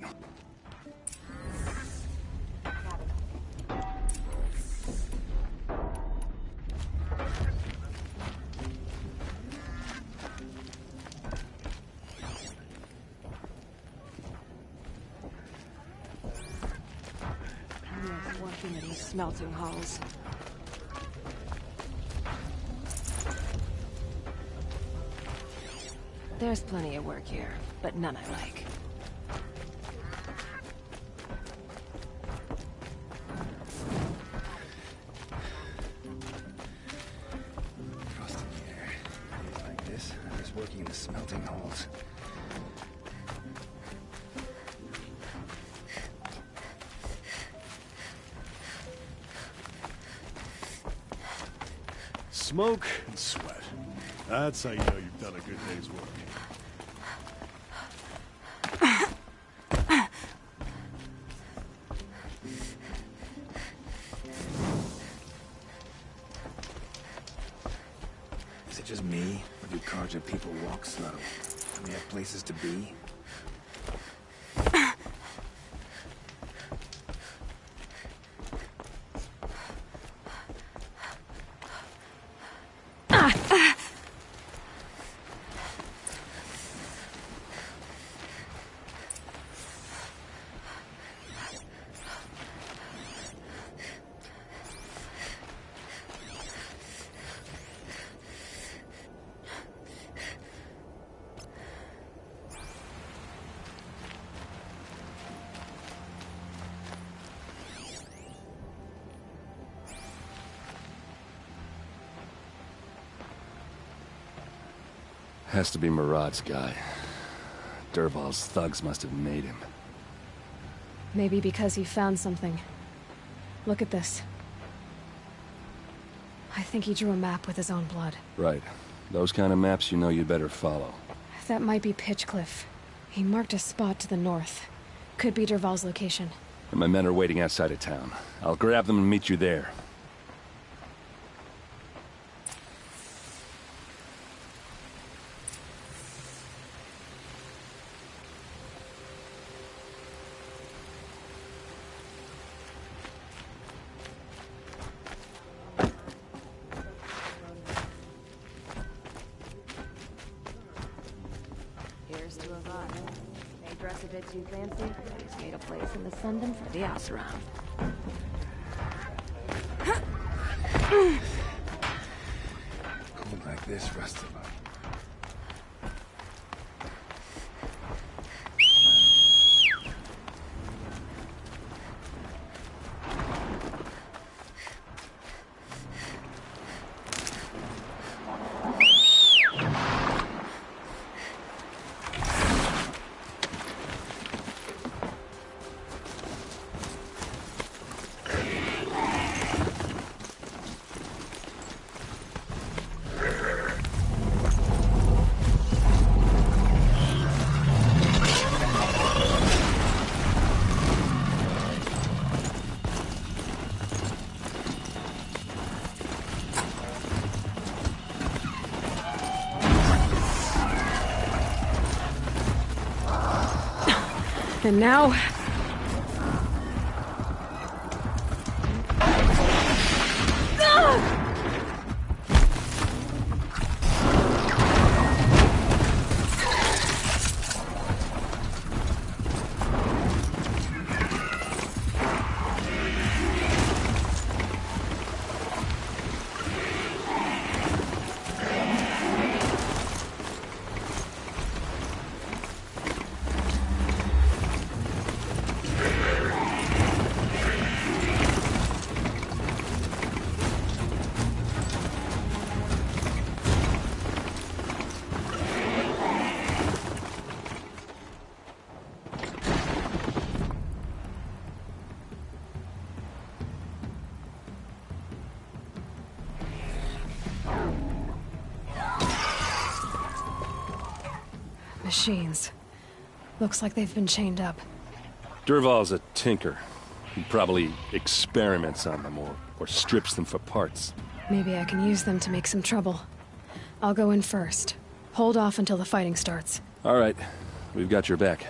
Working in these smelting halls. There's plenty of work here, but none I like. Frost in the air. Days like this, I was working in the smelting halls. Smoke and sweat. That's how you know you've done a good day's work. me, or do Karja people walk slow? Do they have places to be? Has to be Murad's guy. Dervahl's thugs must have made him. Maybe because he found something. Look at this. I think he drew a map with his own blood. Right. Those kind of maps you know you'd better follow. That might be Pitchcliff. He marked a spot to the north. Could be Dervahl's location. And my men are waiting outside of town. I'll grab them and meet you there. Here's to Avad. They dress a bit too fancy. He's made a place in the Sundom for the Oseram. Cold like this, rusted up. And now... Machines. Looks like they've been chained up. Dervahl's a tinker. He probably experiments on them or strips them for parts. Maybe I can use them to make some trouble. I'll go in first. Hold off until the fighting starts. All right. We've got your back.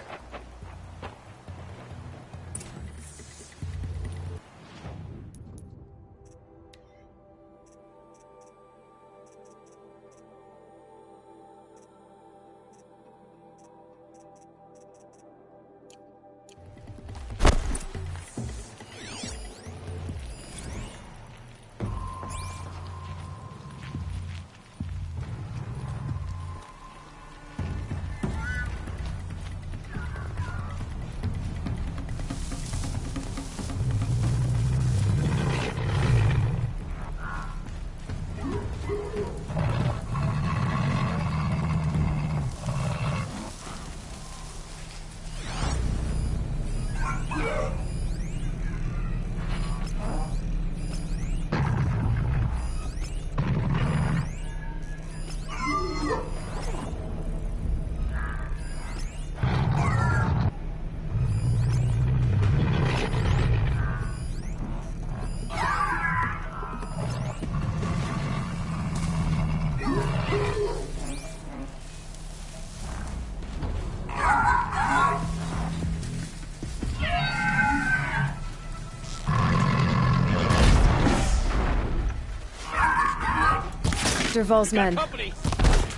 Derval's men.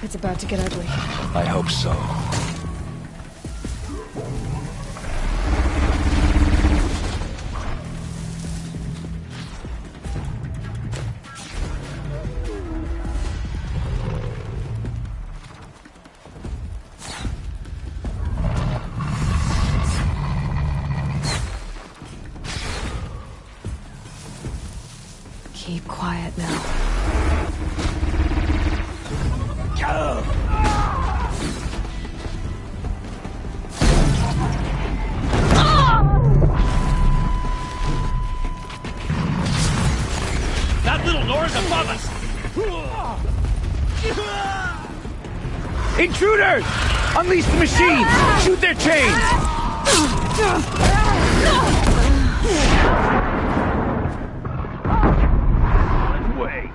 It's about to get ugly. I hope so. Keep quiet now. That little Nora's above us! Intruders! Unleash the machines! Shoot their chains! Way.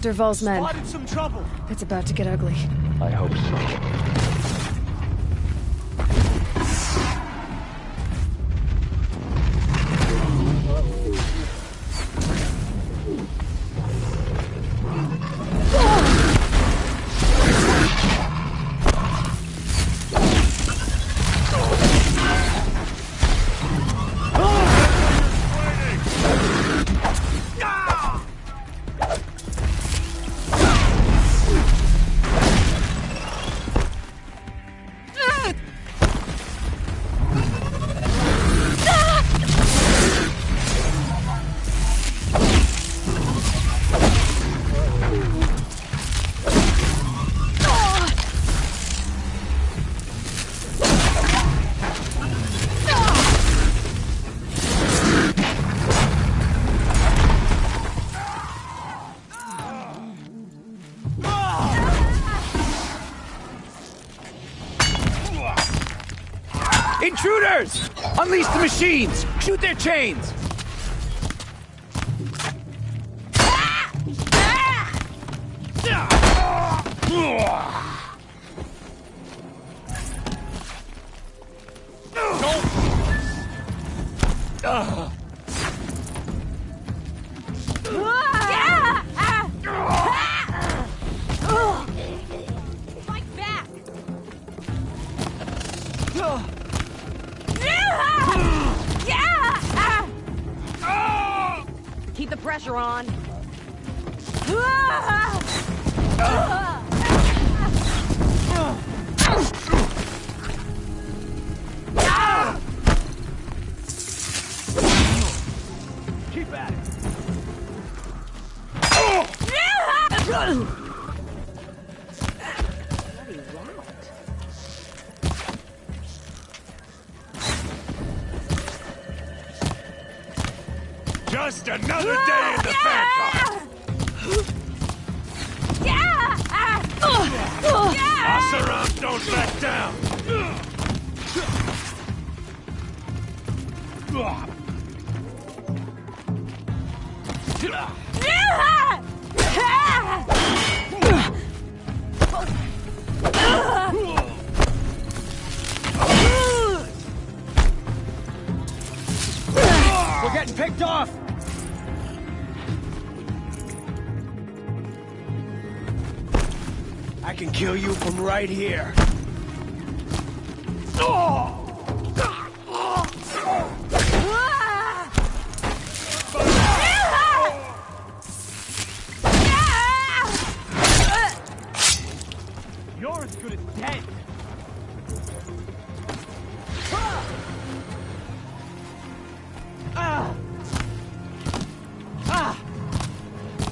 Derval's men. Spotted some trouble. It's about to get ugly. I hope so. Intruders! Unleash the machines! Shoot their chains! Fight back! Keep the pressure on. Keep at it! Just another day in the Phantom! Oseram, don't back down! We're getting picked off! I can kill you from right here. You're as good as dead!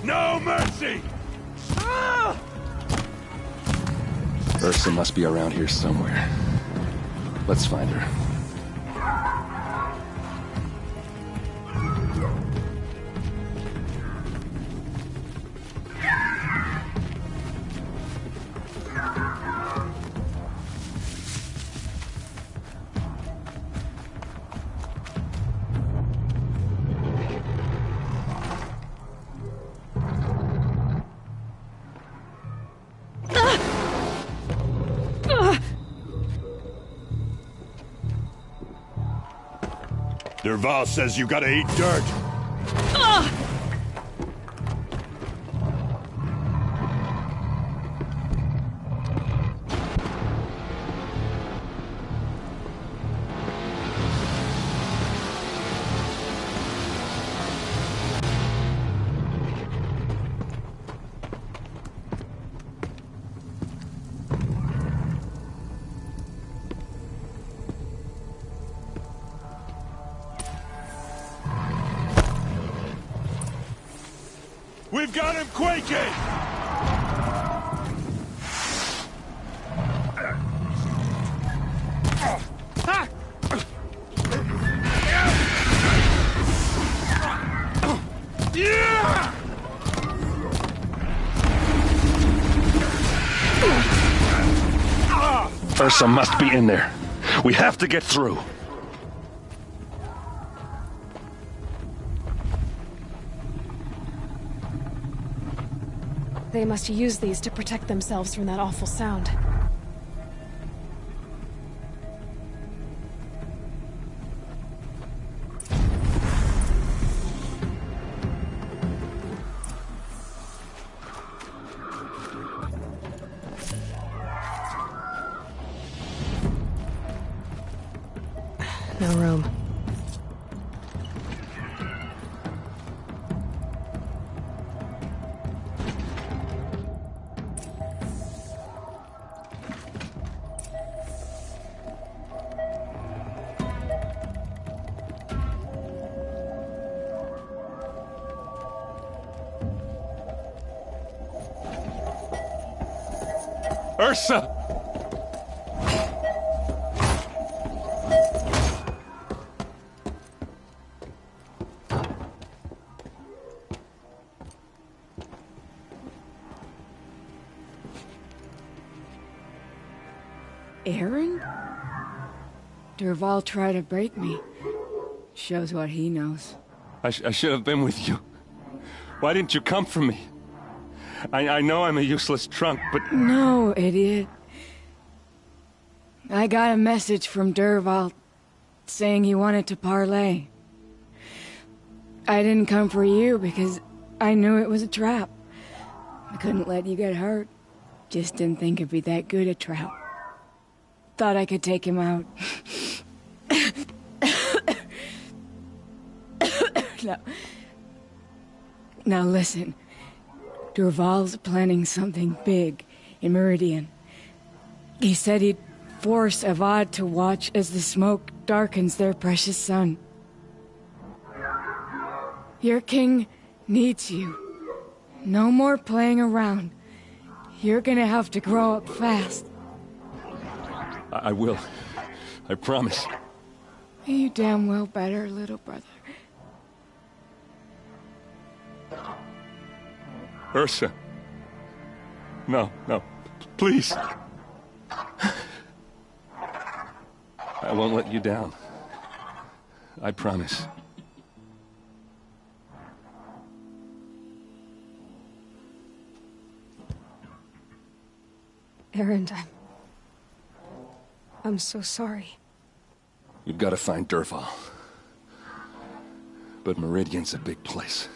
No mercy! Ursa must be around here somewhere. Let's find her. Derval says you gotta eat dirt. Ugh! We've got him quaking! Ursa must be in there. We have to get through. They must use these to protect themselves from that awful sound. No room. Ursa! Aaron? Derval tried to break me. Shows what he knows. I should have been with you. Why didn't you come for me? I know I'm a useless trunk, but... No, idiot. I got a message from Derval saying he wanted to parlay. I didn't come for you because I knew it was a trap. I couldn't let you get hurt. Just didn't think it'd be that good a trap. Thought I could take him out. Now listen. Derval's planning something big in Meridian. He said he'd force Avad to watch as the smoke darkens their precious sun. Your king needs you. No more playing around. You're gonna have to grow up fast. I will. I promise. You damn well better, little brother. Ursa. No, please. I won't let you down. I promise. Aaron, I'm so sorry. We've got to find Derval. But Meridian's a big place.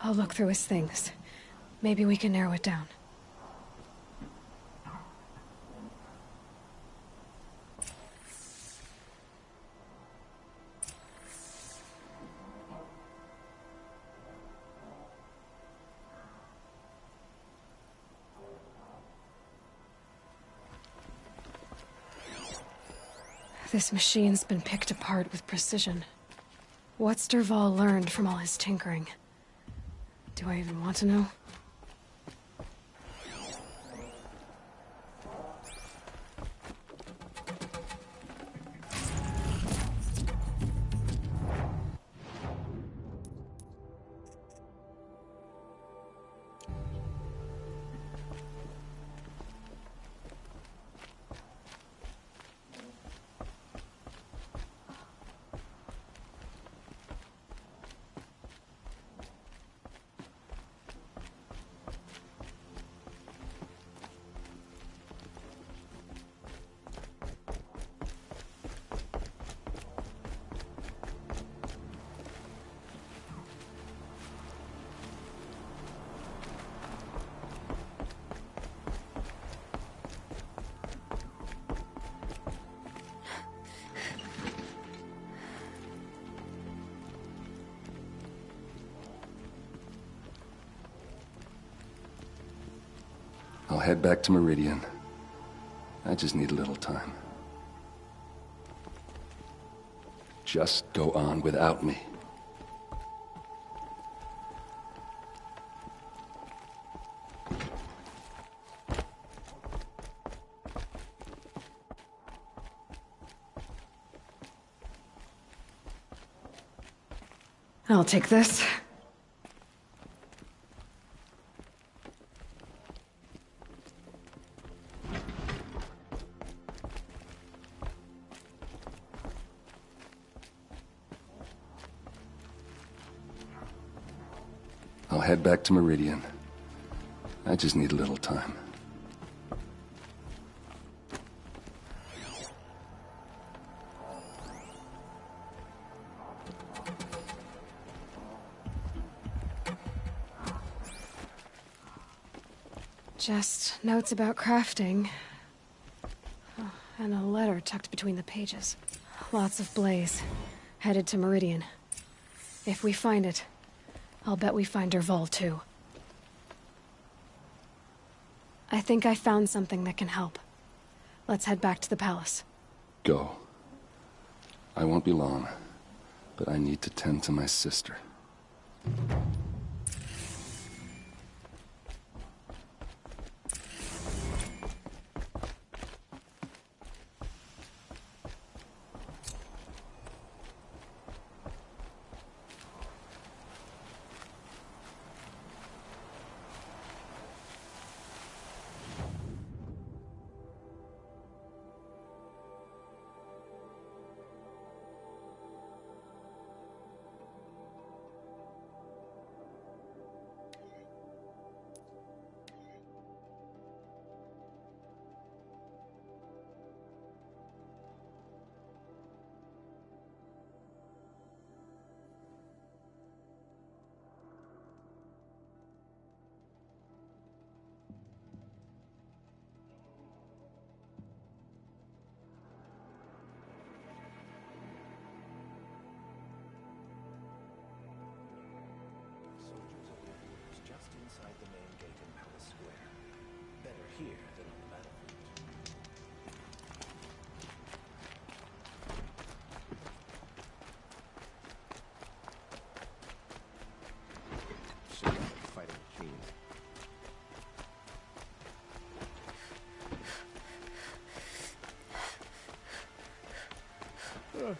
I'll look through his things. Maybe we can narrow it down. This machine's been picked apart with precision. What's Derval learned from all his tinkering? Do I even want to know? I'll head back to Meridian. I just need a little time. Just go on without me. I'll take this. I'll head back to Meridian. I just need a little time. Just notes about crafting. Oh, and a letter tucked between the pages. Lots of blaze. Headed to Meridian. If we find it, I'll bet we find Dervahl too. I think I found something that can help. Let's head back to the palace. Go. I won't be long, but I need to tend to my sister.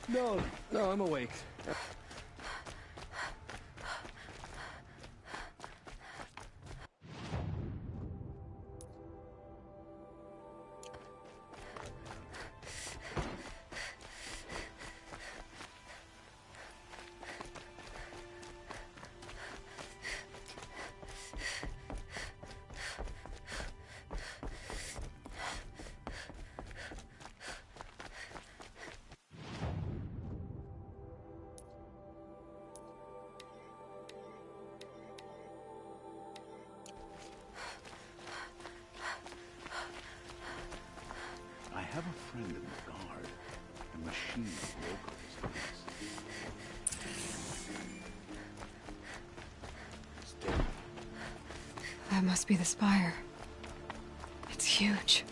No, I'm awake. I have a friend in the guard. A machine broker is nice. That must be the spire. It's huge.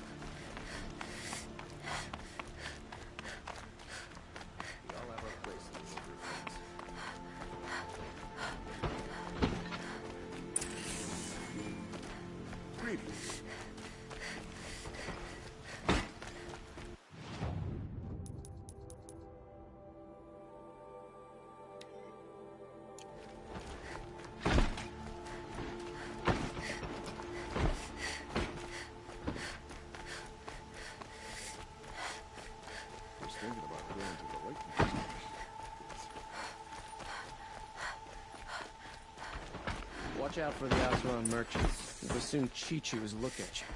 Watch out for the Oseram merchants. They'll soon cheat you as look at you.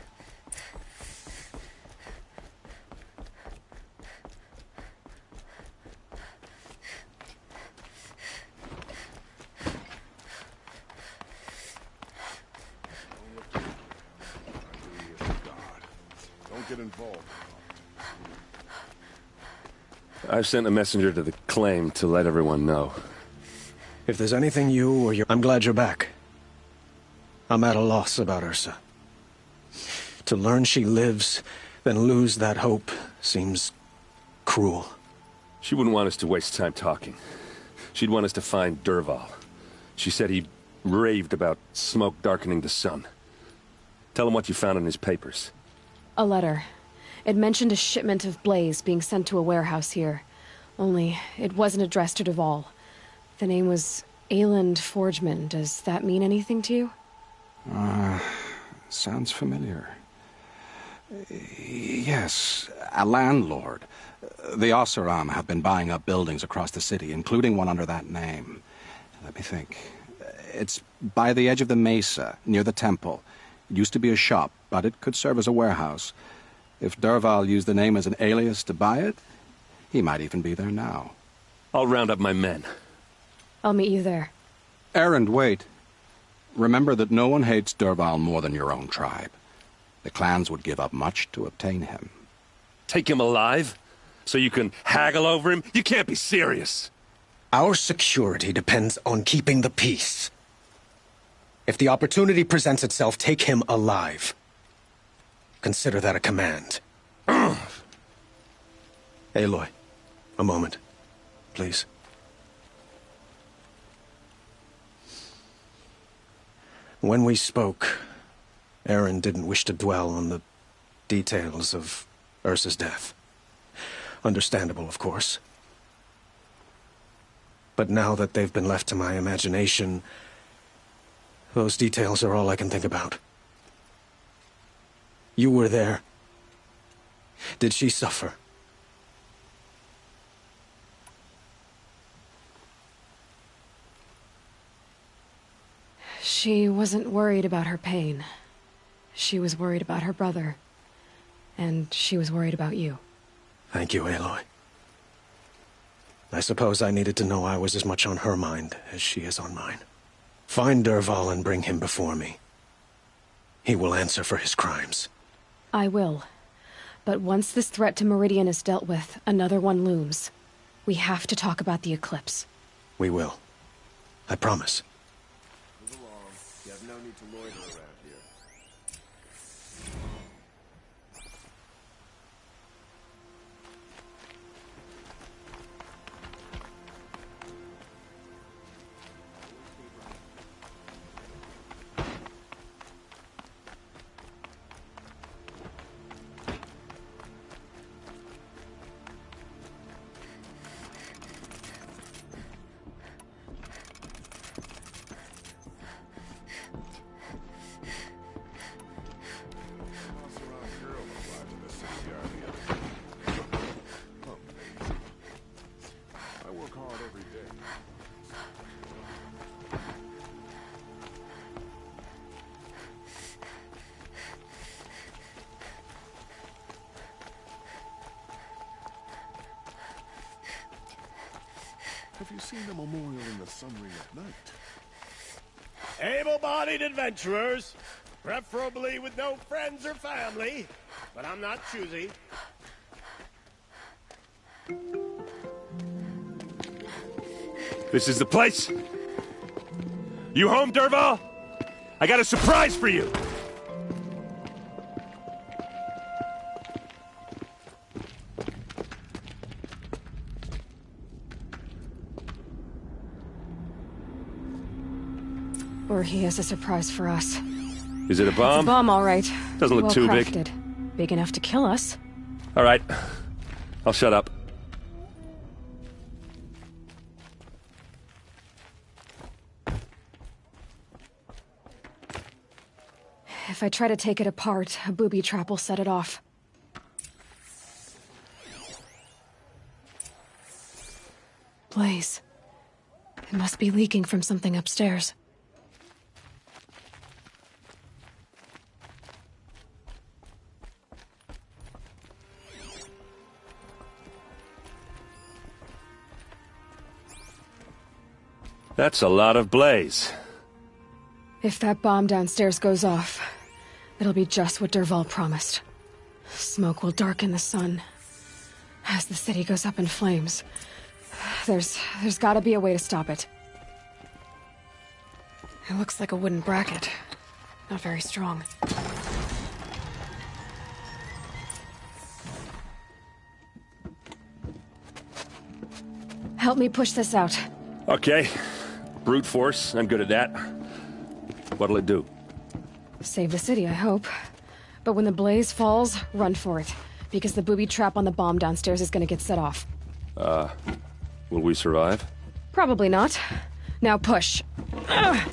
Don't get involved. I've sent a messenger to the claim to let everyone know. If there's anything you or your... I'm glad you're back. I'm at a loss about Ursa. To learn she lives, then lose that hope, seems cruel. She wouldn't want us to waste time talking. She'd want us to find Dervahl. She said he raved about smoke darkening the sun. Tell him what you found in his papers. A letter. It mentioned a shipment of blaze being sent to a warehouse here. Only, it wasn't addressed to Dervahl. The name was Ayland Forgeman. Does that mean anything to you? Sounds familiar. Yes, a landlord. The Oseram have been buying up buildings across the city, including one under that name. Let me think. It's by the edge of the mesa, near the temple. It used to be a shop, but it could serve as a warehouse. If Dervahl used the name as an alias to buy it, he might even be there now. I'll round up my men. I'll meet you there. Erend, wait. Remember that no one hates Dervahl more than your own tribe. The clans would give up much to obtain him. Take him alive? So you can haggle over him? You can't be serious. Our security depends on keeping the peace. If the opportunity presents itself, take him alive. Consider that a command. Aloy, a moment, please. When we spoke, Erend didn't wish to dwell on the details of Ursa's death. Understandable, of course. But now that they've been left to my imagination, those details are all I can think about. You were there. Did she suffer? She wasn't worried about her pain. She was worried about her brother. And she was worried about you. Thank you, Aloy. I suppose I needed to know I was as much on her mind as she is on mine. Find Dervahl and bring him before me. He will answer for his crimes. I will. But once this threat to Meridian is dealt with, another one looms. We have to talk about the eclipse. We will. I promise. Move along. You have no need to loiter around here. Have you seen the memorial in the sunring at night? Able-bodied adventurers, preferably with no friends or family, but I'm not choosy. This is the place? You home, Dervahl? I got a surprise for you! Or he has a surprise for us. Is it a bomb? It's a bomb, all right. Doesn't look too big. Well-crafted. Big enough to kill us. All right. I'll shut up. If I try to take it apart, a booby trap will set it off. Blaze. It must be leaking from something upstairs. That's a lot of blaze. If that bomb downstairs goes off, it'll be just what Dervahl promised. Smoke will darken the sun. As the city goes up in flames, there's gotta be a way to stop it. It looks like a wooden bracket. Not very strong. Help me push this out. Okay. Brute force, I'm good at that. What'll it do? Save the city, I hope. But when the blaze falls, run for it. Because the booby trap on the bomb downstairs is gonna get set off. Will we survive? Probably not. Now push. Ugh.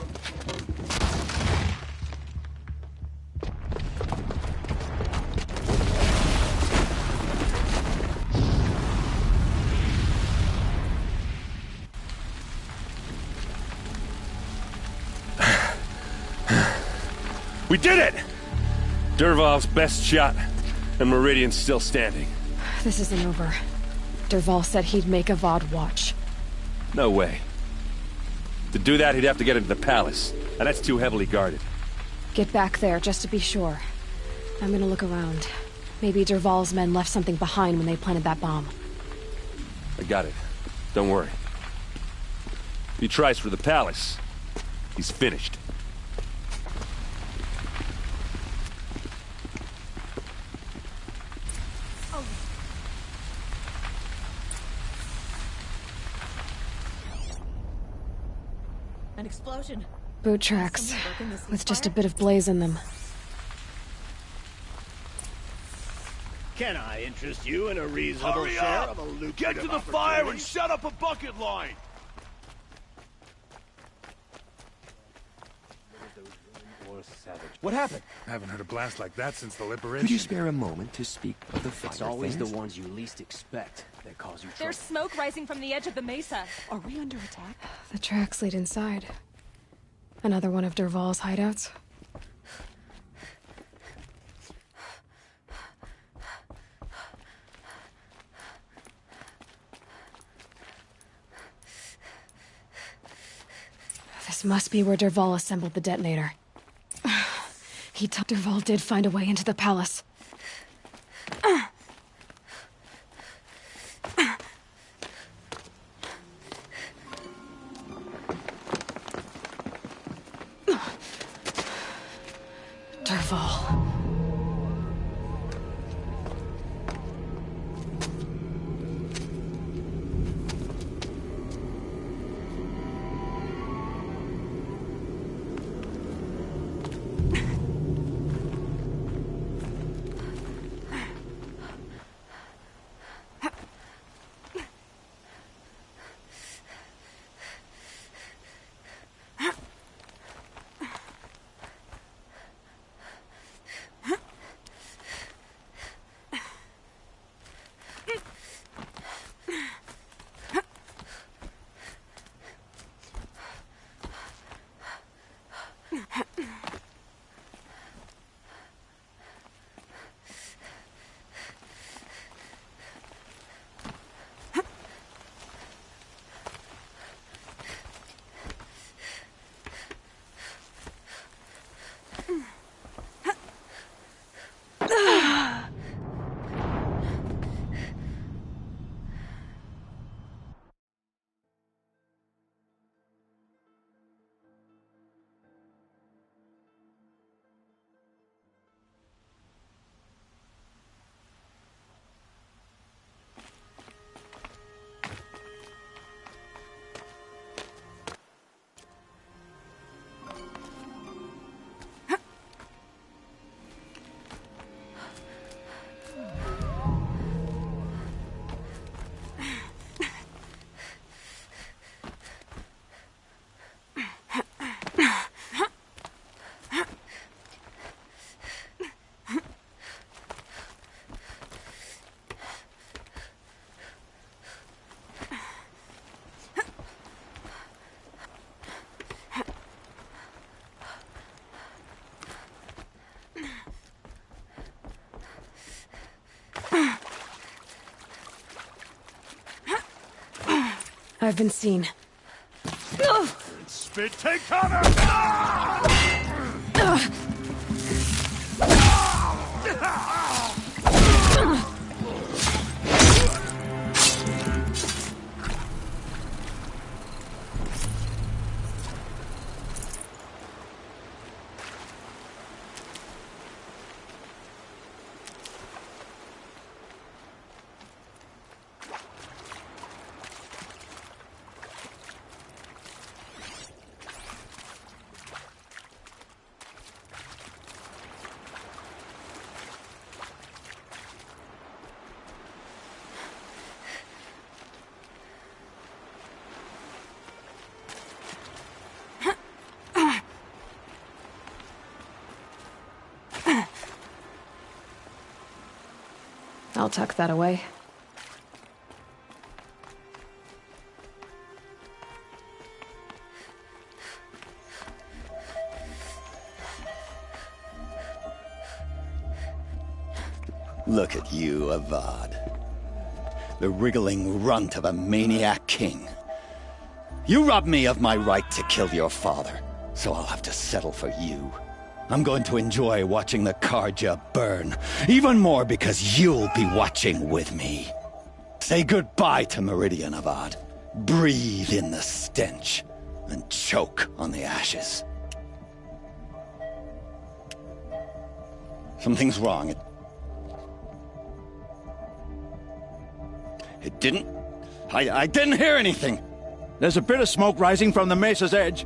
We did it! Dervahl's best shot, and Meridian's still standing. This isn't over. Dervahl said he'd make a VOD watch. No way. To do that, he'd have to get into the palace, and that's too heavily guarded. Get back there, just to be sure. I'm gonna look around. Maybe Dervahl's men left something behind when they planted that bomb. I got it. Don't worry. If he tries for the palace, he's finished. An explosion. Boot tracks, with just a bit of blaze in them. Can I interest you in a reasonable Hurry share up! of a lucrative Get to the fire and opportunity? shut up a bucket line! What happened? I haven't heard a blast like that since the liberation. Could you spare a moment to speak of the fire It's always things? the ones you least expect that cause you trouble. There's smoke rising from the edge of the mesa. Are we under attack? The tracks lead inside. Another one of Dervahl's hideouts. This must be where Dervahl assembled the detonator. Dervahl did find a way into the palace. Dervahl. I've been seen. Spit, take cover! I'll tuck that away. Look at you, Avad. The wriggling runt of a maniac king. You robbed me of my right to kill your father, so I'll have to settle for you. I'm going to enjoy watching the Karja burn, even more because you'll be watching with me. Say goodbye to Meridian, Avad. Breathe in the stench, and choke on the ashes. Something's wrong. It didn't... I didn't hear anything. There's a bit of smoke rising from the mesa's edge.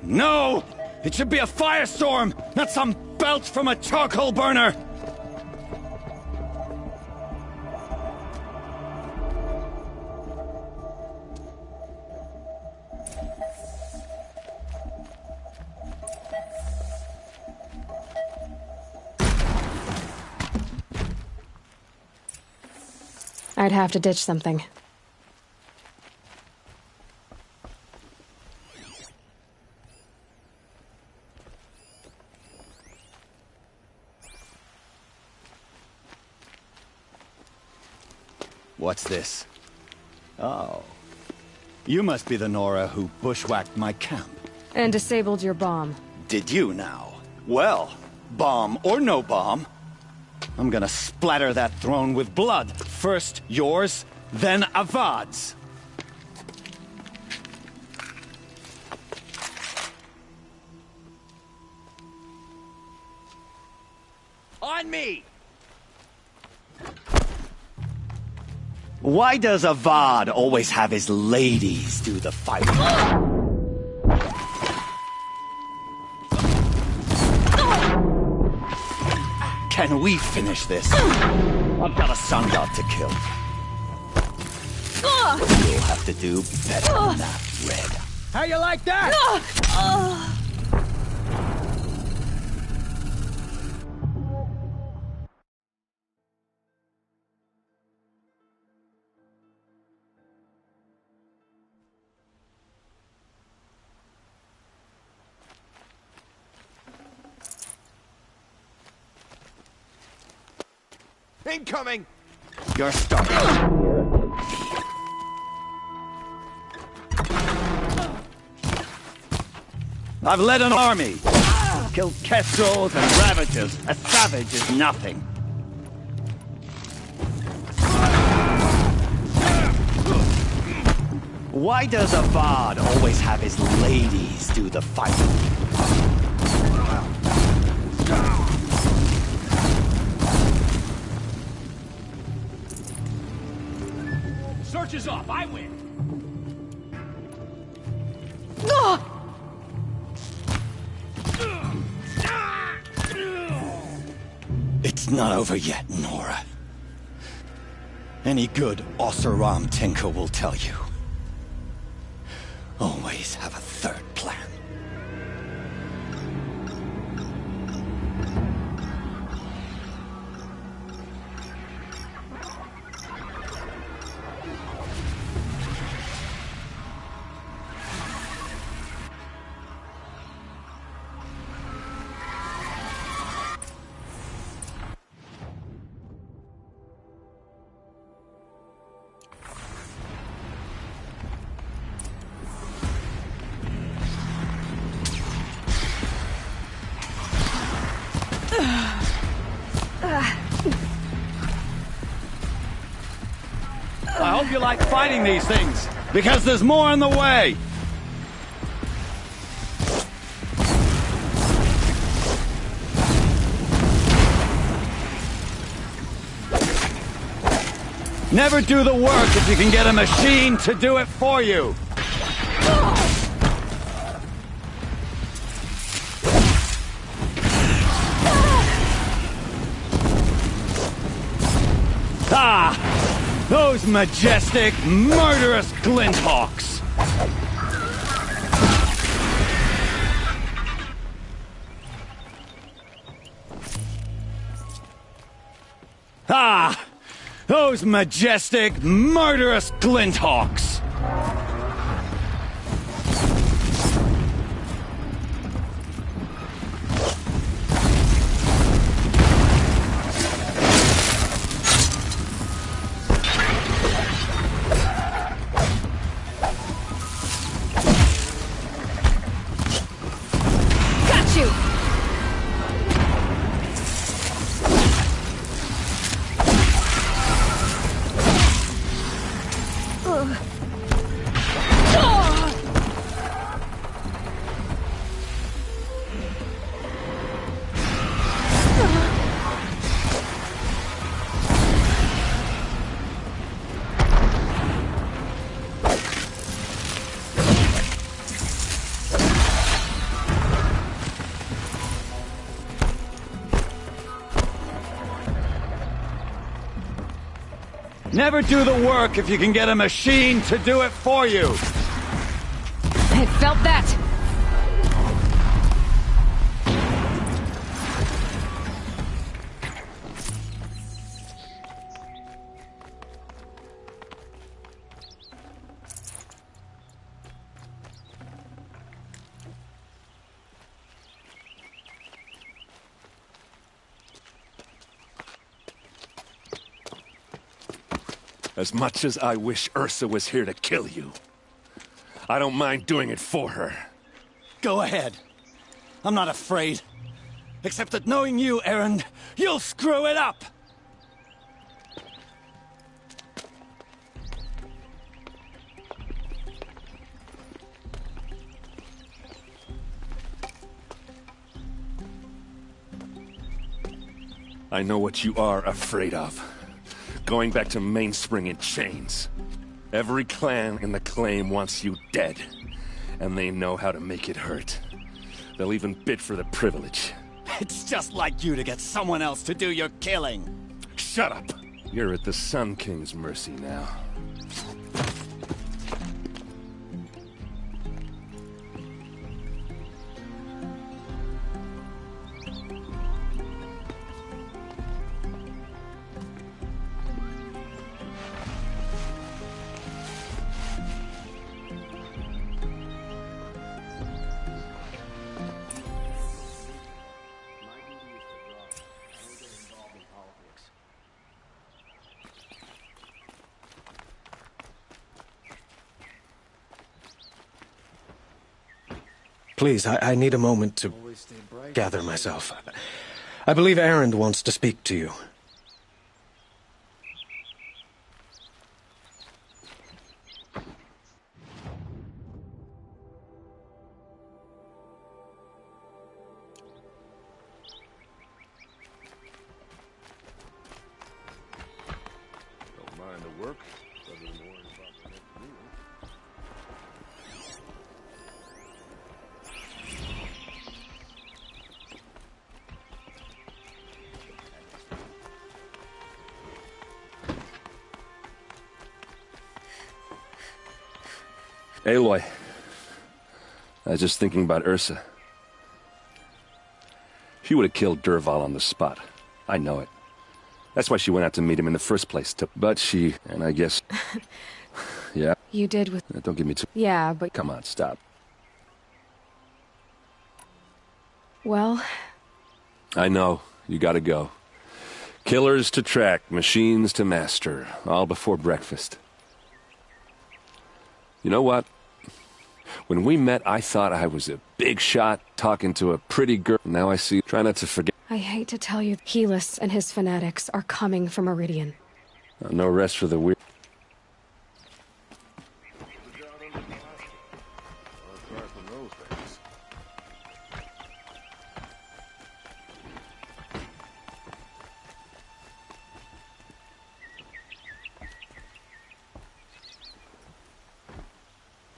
No! It should be a firestorm, not some belch from a charcoal burner! I'd have to ditch something. What's this? Oh. You must be the Nora who bushwhacked my camp. And disabled your bomb. Did you now? Well, bomb or no bomb, I'm gonna splatter that throne with blood. First yours, then Avad's. On me! Why does Avad always have his ladies do the fighting? Can we finish this? I've got a sun god to kill. You'll have to do better than that, Red. How you like that? Incoming! You're starting. I've led an army. Killed kestrels and ravagers. A savage is nothing. Why does Avad always have his ladies do the fighting? Search is off. I win. It's not over yet, Nora. Any good Oseram tinker will tell you. Always have a third plan. I hope you like fighting these things, because there's more on the way! Never do the work if you can get a machine to do it for you! Ah! Those majestic, murderous glinthawks! Ah! those majestic, murderous glinthawks! Got you! Never do the work if you can get a machine to do it for you! I felt that! As much as I wish Ursa was here to kill you, I don't mind doing it for her. Go ahead. I'm not afraid. Except that knowing you, Erend, you'll screw it up! I know what you are afraid of. Going back to Mainspring in chains. Every clan in the claim wants you dead. And they know how to make it hurt. They'll even bid for the privilege. It's just like you to get someone else to do your killing. Shut up! You're at the Sun King's mercy now. Please, I need a moment to gather myself. I believe Erend wants to speak to you. Don't mind the work, other than worrying about the next meal. Aloy, I was just thinking about Ursa. She would have killed Dervahl on the spot. I know it. That's why she went out to meet him in the first place. But she, and I guess... yeah? You did with... Don't give me too... Yeah, but... Come on, stop. Well... I know. You gotta go. Killers to track, machines to master. All before breakfast. You know what? When we met, I thought I was a big shot talking to a pretty girl. Now I see. Try not to forget. I hate to tell you, Helis and his fanatics are coming from Meridian. No rest for the weary.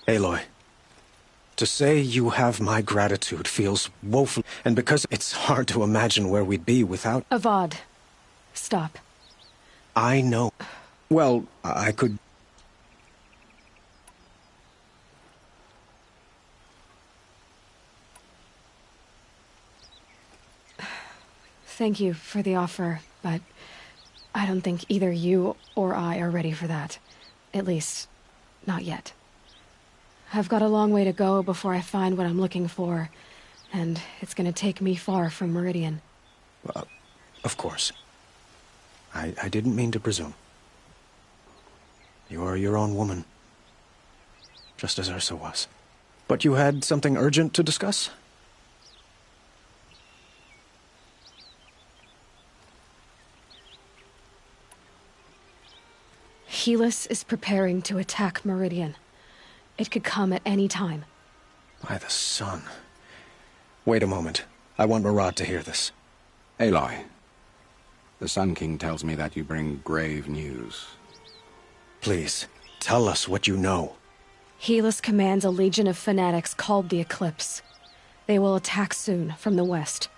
Aloy, to say you have my gratitude feels woeful, and because it's hard to imagine where we'd be without... Avad, stop. I know. Well, I could... Thank you for the offer, but I don't think either you or I are ready for that. At least, not yet. I've got a long way to go before I find what I'm looking for, and it's gonna take me far from Meridian. Of course. I didn't mean to presume. You are your own woman. Just as Ursa was. But you had something urgent to discuss? Helis is preparing to attack Meridian. It could come at any time. By the sun. Wait a moment. I want Murad to hear this. Aloy, the Sun King tells me that you bring grave news. Please, tell us what you know. Helis commands a legion of fanatics called the Eclipse. They will attack soon from the west,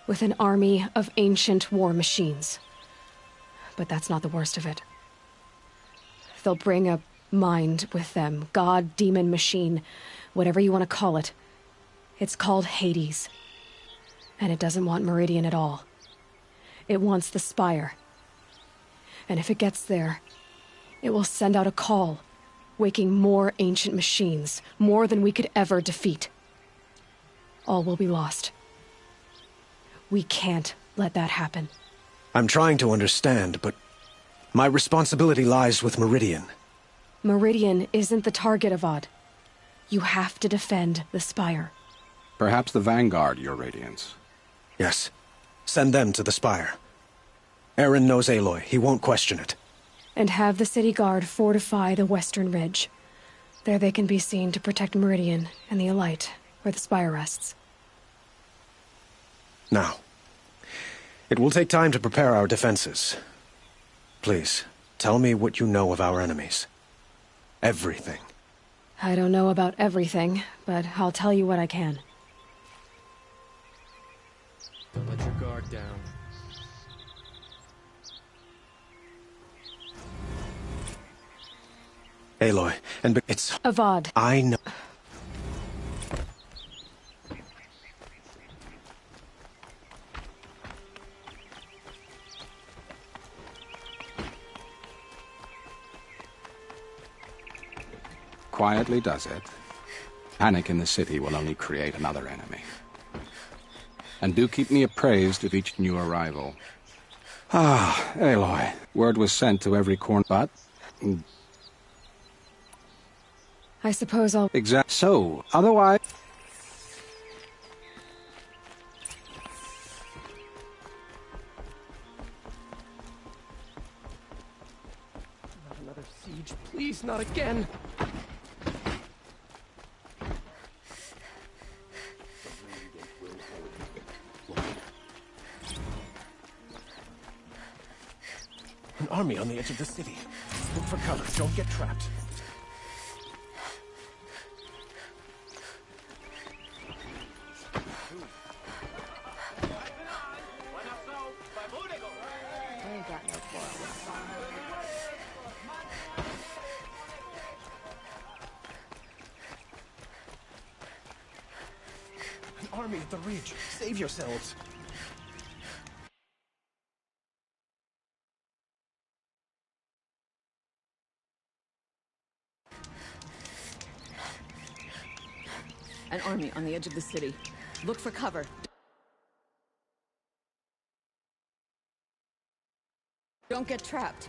with an army of ancient war machines. But that's not the worst of it. They'll bring a mind with them, god, demon, machine, whatever you want to call it. It's called Hades. And it doesn't want Meridian at all. It wants the Spire. And if it gets there, it will send out a call, waking more ancient machines, more than we could ever defeat. All will be lost. We can't let that happen. I'm trying to understand, but my responsibility lies with Meridian. Meridian isn't the target, Avad. You have to defend the Spire. Perhaps the Vanguard, Your Radiance. Yes. Send them to the Spire. Eren knows Aloy. He won't question it. And have the city guard fortify the western ridge. There they can be seen to protect Meridian and the Elite, where the Spire rests. Now, it will take time to prepare our defenses. Please, tell me what you know of our enemies. Everything. I don't know about everything, but I'll tell you what I can. Don't let your guard down. Aloy, and it's... Avad. I know... Quietly does it. Panic in the city will only create another enemy. And do keep me appraised of each new arrival. Ah, Aloy. Word was sent to every corner, but... I suppose I'll... So, otherwise... Not another siege, please, not again! An army on the edge of the city. Look for cover. Don't get trapped. An army at the ridge. Save yourselves. An army on the edge of the city. Look for cover. Don't get trapped.